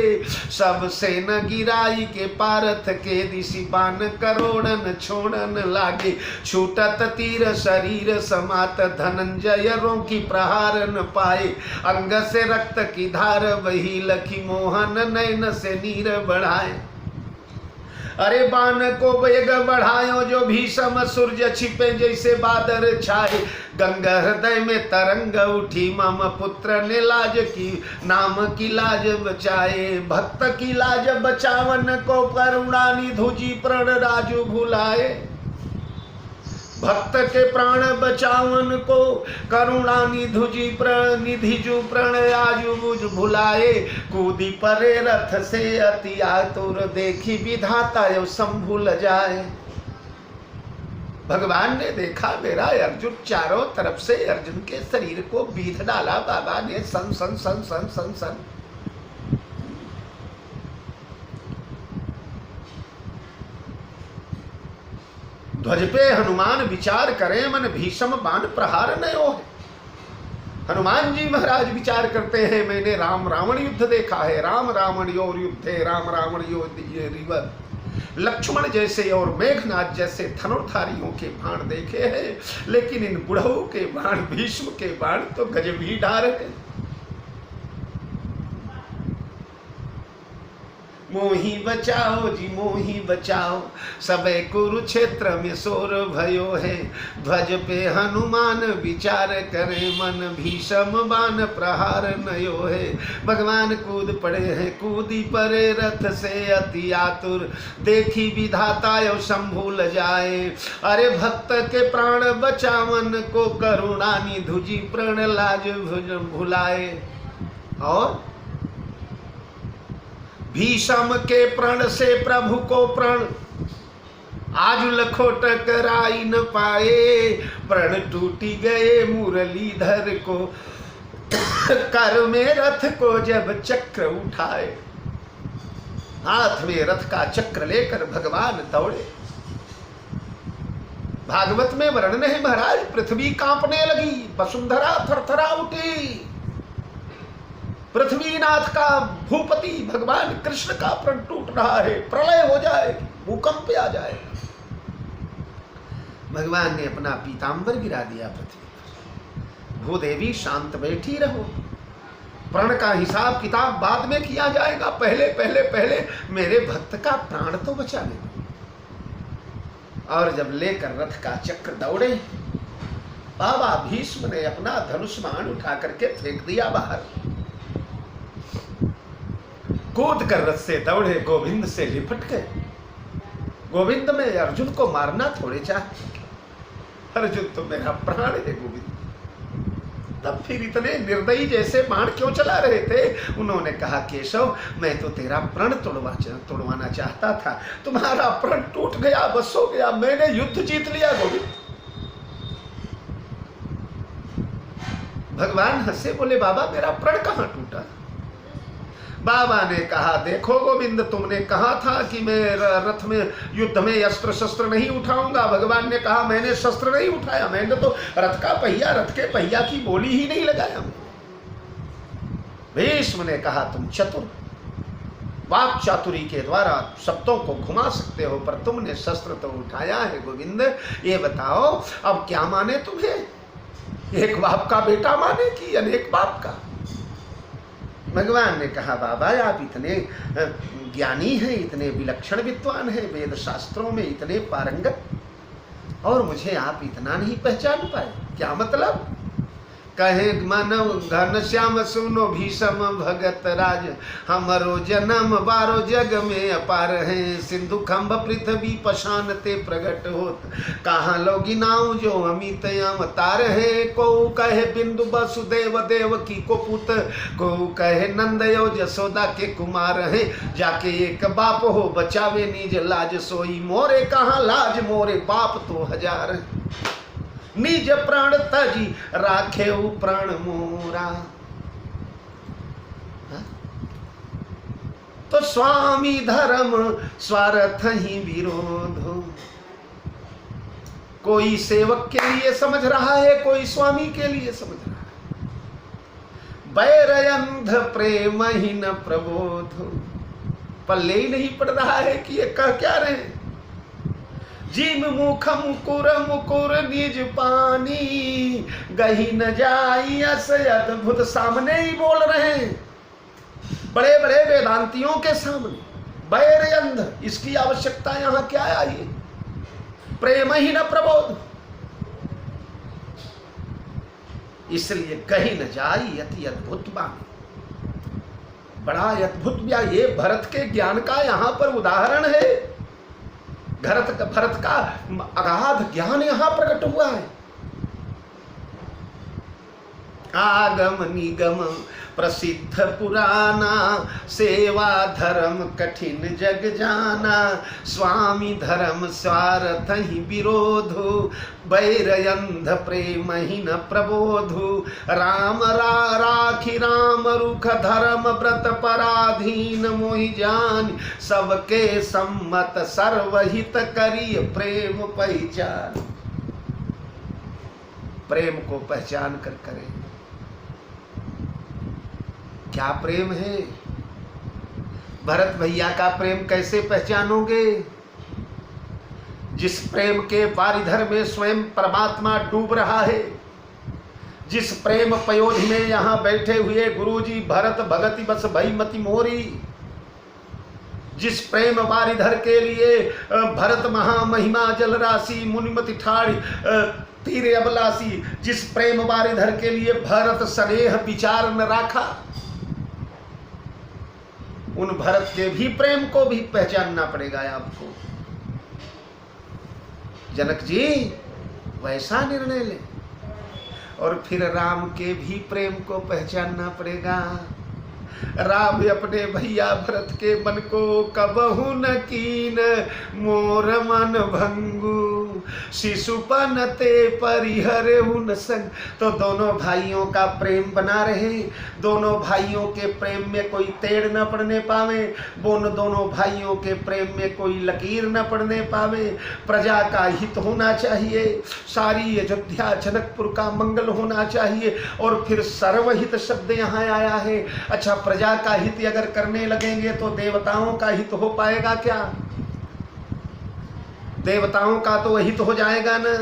सब सेन गिराई के पारथ के दिशि, बान करोड़न छोड़न लागे। छूटत तीर शरीर समात, धनंजय रोकी प्रहार न पाए। अंग से रक्त की धार वही लखी, मोहन नयन से नीर बढ़ाए। अरे बाण को वेग बढ़ायो जो भीषम सूर्य छिपे जैसे बादर छाए। गंगा हृदय में तरंग उठी, मम पुत्र ने लाज की नाम की लाज बचाए। भक्त की लाज बचावन को, करुणा निधु जी प्रण राजू भुलाए। भक्त के प्राण बचावन को, करुणा निधु जी निधि जू प्रण आजू भुलाए। कूदी परे रथ से अति आतुर, देखी विधाता यो संभुल जाए। भगवान ने देखा मेरा अर्जुन चारों तरफ से अर्जुन के शरीर को बीध डाला। बाबा ने सन सन सन सन सन सन। ध्वज पे हनुमान विचार करें, मन भीषम बाण प्रहार नयो है। हनुमान जी महाराज विचार करते हैं मैंने राम रावण युद्ध देखा है। राम रावण योर युद्धे, राम रावण योर। लक्ष्मण जैसे और मेघनाथ जैसे धनुर्धारियों के बाण देखे हैं, लेकिन इन बुढ़ऊ के बाण, भीष्म के बाण तो गजब ही ढार है। मोही बचाओ जी मोही बचाओ, सबे कुरुक्षेत्र में शोर भयो है, ध्वज पे हनुमान विचार करे, मन भीषम बाण प्रहार नयो है। भगवान कूद पड़े हैं कूदी परे रथ से अति आतुर, देखी विधाता यो शंभु ल जाए, अरे भक्त के प्राण बचावन को करुणा निधुजी प्रण लाज भुलाए। और भीषम के प्रण से प्रभु को प्रण, आज लखो टकराई न पाए, प्रण टूटी गए मुरलीधर को, कर में रथ को जब चक्र उठाए। हाथ में रथ का चक्र लेकर भगवान दौड़े। भागवत में वर्णन है महाराज, पृथ्वी कांपने लगी, वसुंधरा थरथरा उठी। पृथ्वीनाथ का भूपति भगवान कृष्ण का प्रण टूट रहा है, प्रलय हो जाएगी, भूकंप आ जाएगा। भगवान ने अपना पीतांबर गिरा दिया पृथ्वी पर। भूदेवी शांत बैठी रहो, प्रण का हिसाब किताब बाद में किया जाएगा, पहले पहले पहले मेरे भक्त का प्राण तो बचा ले। और जब लेकर रथ का चक्र दौड़े, बाबा भीष्म ने अपना धनुष बाण उठा करके फेंक दिया बाहर, कूद कर रथ से दौड़े, गोविंद से लिपट गए। गोविंद में अर्जुन को मारना थोड़े चाहे, अर्जुन तो मेरा प्राण है गोविंद। तब फिर इतने निर्दयी जैसे बाण क्यों चला रहे थे? उन्होंने कहा केशव मैं तो तेरा प्रण तोड़वाना चाहता था, तुम्हारा प्रण टूट गया, बस हो गया, मैंने युद्ध जीत लिया गोविंद। भगवान हंसे, बोले बाबा मेरा प्रण कहां टूटा? बाबा ने कहा देखो गोविंद, तुमने कहा था कि मैं रथ में युद्ध में अस्त्र शस्त्र नहीं उठाऊंगा। भगवान ने कहा मैंने शस्त्र नहीं उठाया, मैंने तो रथ का पहिया, रथ के पहिया की बोली ही नहीं लगाया। भीष्म ने कहा तुम चतुर, वाक चातुरी के द्वारा शब्दों को घुमा सकते हो, पर तुमने शस्त्र तो उठाया है गोविंद। ये बताओ अब क्या माने तुम्हें, एक बाप का बेटा माने कि अनेक बाप का? भगवान ने कहा बाबा आप इतने ज्ञानी हैं, इतने विलक्षण विद्वान हैं, वेद शास्त्रों में इतने पारंगत, और मुझे आप इतना नहीं पहचान पाए, क्या मतलब? कहे मन घनश्याम सुनो भीषम भगत राज, हमारो जन्म बारो जग में अपार है, सिंधु खंभ पृथ्वी पशानते प्रगट होत, कहाँ लोगी नाव जो अमित अवतार है। को कहे बिंदु वसुदेव देव की को पुत, को कहे नंद यो जसोदा के कुमार है, जाके एक बाप हो बचावे निज लाज, सोई मोरे कहाँ लाज, मोरे बाप तो हजार, निज प्राण तजी राखे प्राण मोरा। तो स्वामी धर्म स्वार्थ ही विरोध, कोई सेवक के लिए समझ रहा है, कोई स्वामी के लिए समझ रहा है। बैर अंध प्रेम ही न प्रबोध, पल्ले ही नहीं पड़ रहा है कि ये कह क्या रहे हैं। जिम मुख मुकुर मुकुर निज पानी, गही न जाई अस अद्भुत, सामने ही बोल रहे हैं बड़े बड़े वेदांतियों के सामने। बैर अंध, इसकी आवश्यकता यहां क्या आई? प्रेम ही न प्रबोध, इसलिए कहीं न जाई अति अद्भुत बानी। बड़ा अद्भुत, ये भरत के ज्ञान का यहां पर उदाहरण है। भरत का अगाध ज्ञान यहां प्रकट हुआ है। आगम निगम प्रसिद्ध पुराना, सेवा धर्म कठिन जग जाना, स्वामी धर्म स्वार्थ ही विरोधु, बैर अंध प्रेम ही न प्रबोधु, राम राखी राम रुख धर्म व्रत पराधीन, मोहि जान सबके सम्मत सर्वहित करिय प्रेम पहचान। प्रेम को पहचान कर करें। क्या प्रेम है? भरत भैया का प्रेम कैसे पहचानोगे? जिस प्रेम के वारिधर में स्वयं परमात्मा डूब रहा है, जिस प्रेम पयोधि में यहाँ बैठे हुए गुरुजी भरत भगति बस भई मति मोरी, जिस प्रेम वारिधर के लिए भरत महामहिमा जल राशि मुनिमति ठाड़ी तीर अबलासी, जिस प्रेम वारिधर के लिए भरत स्नेह विचार न राखा, उन भरत के भी प्रेम को भी पहचानना पड़ेगा आपको। जनक जी वैसा निर्णय ले। और फिर राम के भी प्रेम को पहचानना पड़ेगा। राम अपने भैया भरत के मन को कबहु न कीन, मोर मन भंगु शिशुपन ते परिहरे उन संग। तो दोनों भाइयों का प्रेम बना रहे, दोनों भाइयों के प्रेम में कोई तेड़ न पड़ने पावे, दोनों भाइयों के प्रेम में कोई लकीर न पड़ने पावे। प्रजा का हित होना चाहिए, सारी अयोध्या जनकपुर का मंगल होना चाहिए। और फिर सर्वहित शब्द यहाँ आया है। अच्छा, प्रजा का हित अगर करने लगेंगे तो देवताओं का हित हो पाएगा क्या? देवताओं का तो वही तो हो जाएगा न,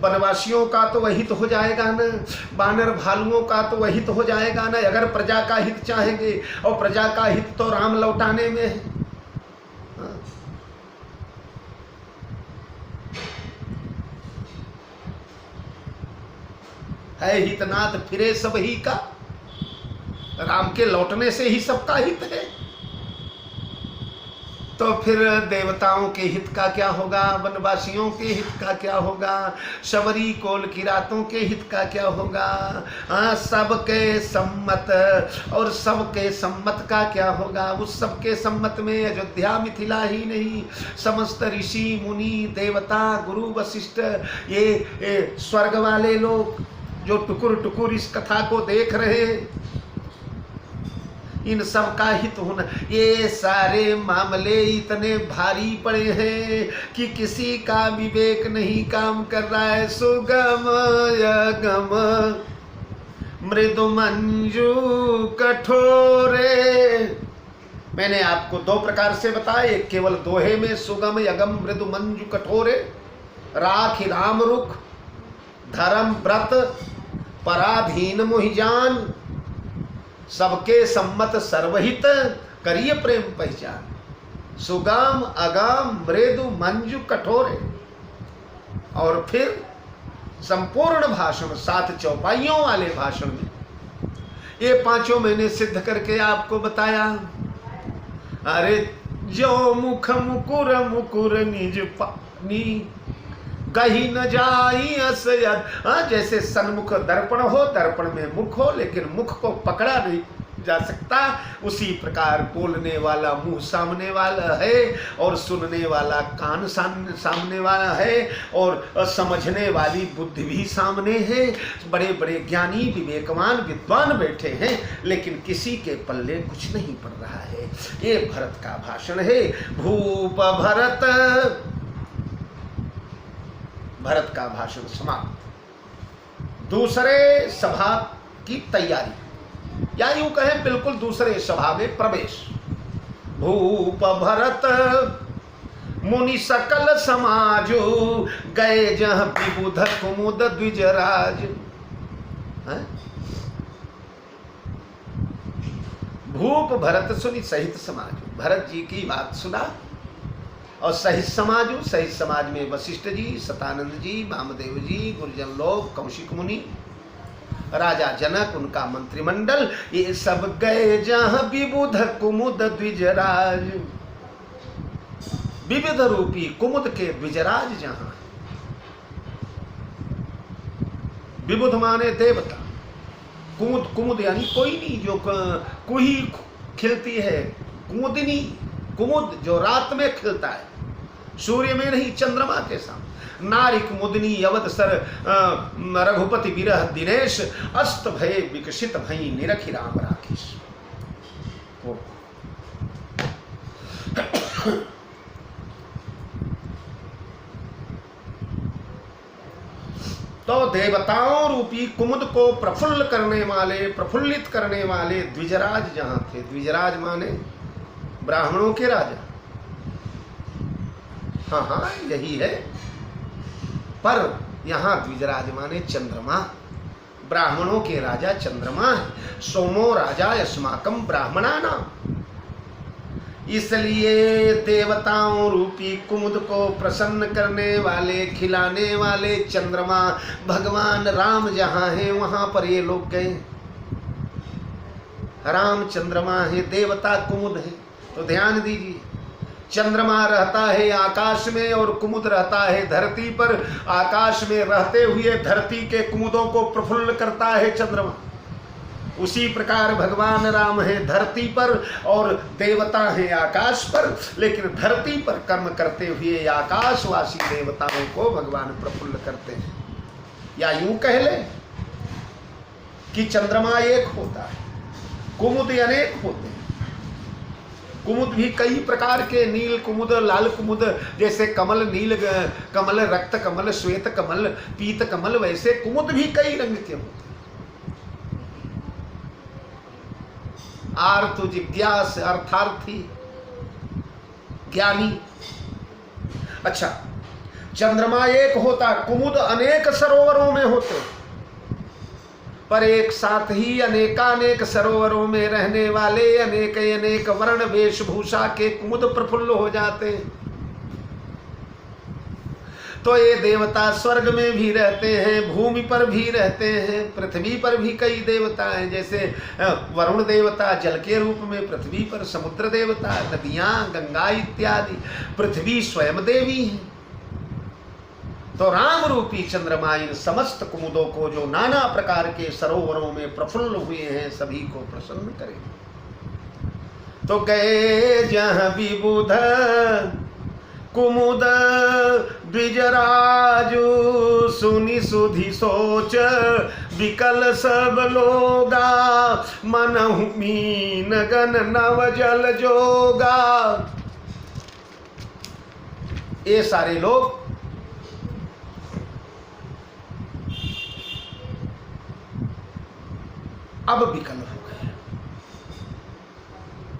वनवासियों का तो वही तो हो जाएगा न, बानर भालुओं का तो वही तो हो जाएगा न। अगर प्रजा का हित चाहेंगे, और प्रजा का हित तो राम लौटाने में है। है हितनाथ फिरे सब ही का, राम के लौटने से ही सबका हित है। तो फिर देवताओं के हित का क्या होगा, वनवासियों के हित का क्या होगा, शबरी कोल की रातों के हित का क्या होगा? सबके सम्मत, और सबके सम्मत का क्या होगा? उस सबके सम्मत में अयोध्या मिथिला ही नहीं, समस्त ऋषि मुनि देवता गुरु वशिष्ठ, ये स्वर्ग वाले लोग जो टुकुर टुकुर इस कथा को देख रहे हैं, इन सब का हित होना। ये सारे मामले इतने भारी पड़े हैं कि किसी का विवेक नहीं काम कर रहा है। सुगम यगम मृदु मंजू कठोरे, मैंने आपको दो प्रकार से बताया। एक केवल दोहे में सुगम यगम मृदु मंजू कठोरे, राखी राम रुख धर्म व्रत पराधीन मोहिजान, सबके सम्मत सर्वहित करिए प्रेम पहचान। सुगम अगम मृदु मंजु कठोरे। और फिर संपूर्ण भाषण 7 चौपाइयों वाले भाषण में ये पांचों मैंने सिद्ध करके आपको बताया। अरे जो मुख मुकुर मुकुर निज पानी कहीं न जाई असयद। जैसे सन्मुख दर्पण हो, दर्पण में मुख हो, लेकिन मुख को पकड़ा नहीं जा सकता, उसी प्रकार बोलने वाला मुंह सामने वाला है, और सुनने वाला कान सामने वाला है, और समझने वाली बुद्धि भी सामने है। बड़े बड़े ज्ञानी विवेकवान विद्वान बैठे हैं, लेकिन किसी के पल्ले कुछ नहीं पड़ रहा है। ये भरत का भाषण है। भूप भरत, भरत का भाषण समाप्त। दूसरे सभा की तैयारी, या यूं कहें बिल्कुल दूसरे सभा में प्रवेश। भूप भरत मुनि सकल समाजो, गए जह विबुध कुमुद द्विजराज। भूप भरत सुनि सहित समाज, भरत जी की बात सुना और सहित समाज में वशिष्ठ जी, सतानंद जी, वामदेव जी, गुरुजन लोग, कौशिक मुनि, राजा जनक, उनका मंत्रिमंडल, ये सब गए जहां विबुध कुमुद द्विजराज। विविध रूपी कुमुद के द्विजराज जहां, विबुध माने देवता, कुमुद कुमुद यानी कोई नहीं, जो कुही खिलती है, कुमुदिनी, कुमुद जो रात में खिलता है, सूर्य में नहीं, चंद्रमा के सामने। नारिक मुदनी अवध सर रघुपति विरह दिनेश, अस्त भय विकसित भई निरखि राम राकेश। तो देवताओं रूपी कुमुद को प्रफुल्ल करने वाले, प्रफुल्लित करने वाले द्विजराज जहां थे। द्विजराज माने ब्राह्मणों के राजा। हाँ, यही है, पर यहां द्विजराज माने चंद्रमा। ब्राह्मणों के राजा चंद्रमा है। सोमो राजा अस्माकं ब्राह्मणानां। इसलिए देवताओं रूपी कुमुद को प्रसन्न करने वाले, खिलाने वाले चंद्रमा भगवान राम जहाँ हैं वहाँ पर ये लोग गए। राम चंद्रमा है, देवता कुमुद है। तो ध्यान दीजिए, चंद्रमा रहता है आकाश में और कुमुद रहता है धरती पर। आकाश में रहते हुए धरती के कुमुदों को प्रफुल्ल करता है चंद्रमा। उसी प्रकार भगवान राम है धरती पर और देवता है आकाश पर, लेकिन धरती पर कर्म करते हुए आकाशवासी देवताओं को भगवान प्रफुल्ल करते हैं। या यूं कह ले कि चंद्रमा एक होता है, कुमुद अनेक होते हैं। कुमुद भी कई प्रकार के, नील कुमुद, लाल कुमुद, जैसे कमल, नील कमल, रक्त कमल, श्वेत कमल, पीत कमल, वैसे कुमुद भी कई रंग के होते हैं। आर्त जिज्ञास, अर्थार्थी, ज्ञानी। अच्छा, चंद्रमा एक होता, कुमुद अनेक सरोवरों में होते, पर एक साथ ही अनेकानेक सरोवरों में रहने वाले अनेक अनेक वर्ण वेशभूषा के कुमुद प्रफुल्ल हो जाते हैं। तो ये देवता स्वर्ग में भी रहते हैं, भूमि पर भी रहते हैं, पृथ्वी पर भी कई देवता हैं। जैसे वरुण देवता जल के रूप में पृथ्वी पर, समुद्र देवता, नदियां, गंगा इत्यादि, पृथ्वी स्वयं देवी है। तो राम रूपी चंद्रमा इन समस्त कुमुदों को, जो नाना प्रकार के सरोवरों में प्रफुल्ल हुए हैं, सभी को प्रसन्न करे। तो गए जहाँ विबुध कुमुद द्विजराजु, सुनि सुधि सोच विकल सब लोगा, मनहु मीन गन नव जल जोगा। ये सारे लोग अब विकल हो गए।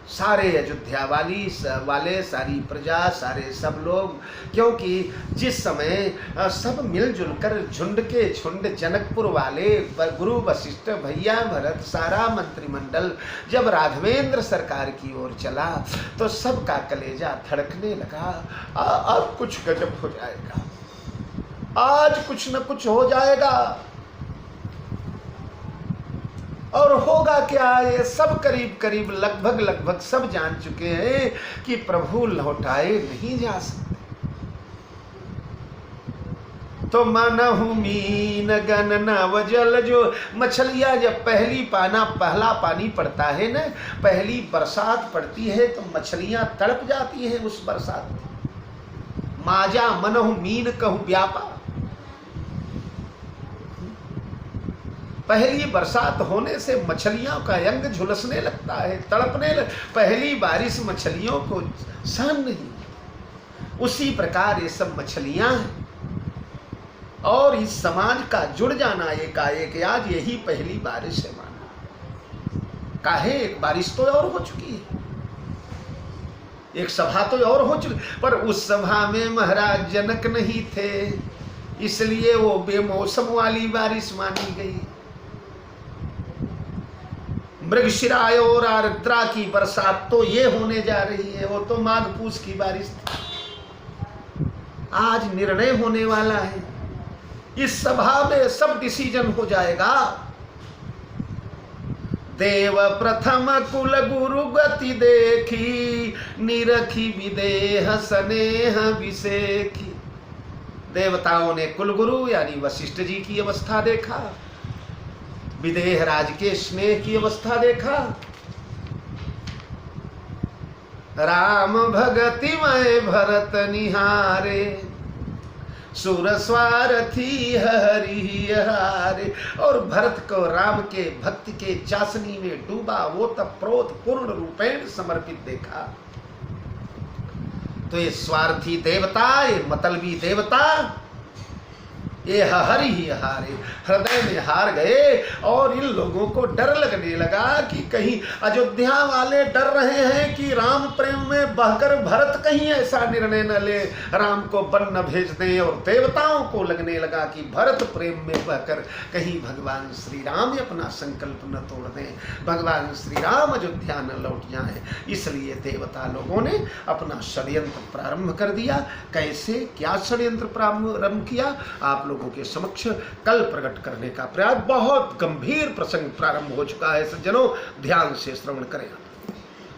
सारे अयोध्या वाले, सारी प्रजा, सारे सब लोग, क्योंकि जिस समय सब मिलजुल कर झुंड के झुंड जनकपुर वाले, गुरु वशिष्ठ, भैया भरत, सारा मंत्रिमंडल जब राघवेंद्र सरकार की ओर चला तो सबका कलेजा धड़कने लगा। अब कुछ गजब हो जाएगा, आज कुछ न कुछ हो जाएगा। और होगा क्या, ये सब करीब करीब लगभग सब जान चुके हैं कि प्रभु लौटाए नहीं जा सकते। तो मनहु मीन गन नव जल, जो मछलियां जब पहला पानी पड़ता है ना, पहली बरसात पड़ती है तो मछलियां तड़प जाती हैं उस बरसात में। माजा मनहु मीन कहूं व्यापा, पहली बरसात होने से मछलियों का अंग झुलसने लगता है, पहली बारिश मछलियों को सहन नहीं। उसी प्रकार ये सब मछलियां हैं और इस समाज का जुड़ जाना एकाएक, आज यही पहली बारिश है माना। काहे, एक बारिश तो और हो चुकी है, एक सभा तो और हो चुकी, पर उस सभा में महाराज जनक नहीं थे, इसलिए वो बेमौसम वाली बारिश मानी गई। मृगशिराय और आर्द्रा की बरसात तो ये होने जा रही है, वो तो माघ पूस की बारिश थी। आज निर्णय होने वाला है, इस सभा में सब डिसीजन हो जाएगा। देव प्रथम कुल गुरु गति देखी, निरखी विदेह स्नेह विसेखी। देवताओं ने कुलगुरु यानी वशिष्ठ जी की अवस्था देखा, विदेह राज के स्नेह की अवस्था देखा। राम भगति में भरत निहारे, सुर स्वारथी हरि हारे। और भरत को राम के भक्ति के चाशनी में डूबा वो तब प्रोत पूर्ण रूपेण समर्पित देखा। तो ये स्वार्थी देवता, ये मतलबी देवता ये हरि ही हारे, हृदय में हार गए। और इन लोगों को डर लगने लगा कि कहीं अयोध्या वाले डर रहे हैं कि राम प्रेम में बहकर भरत कहीं ऐसा निर्णय न ले, राम को वन न भेज दें। और देवताओं को लगने लगा कि भरत प्रेम में बहकर कहीं भगवान श्री राम अपना संकल्प न तोड़ दें, भगवान श्री राम अयोध्या न लौट जाएं। इसलिए देवता लोगों ने अपना षड्यंत्र प्रारंभ कर दिया। कैसे, क्या षड्यंत्र प्रारंभ किया, आप लोगों के समक्ष कल प्रकट करने का प्रयास। बहुत गंभीर प्रसंग प्रारंभ हो चुका है सज्जनों, ध्यान से श्रवण करें।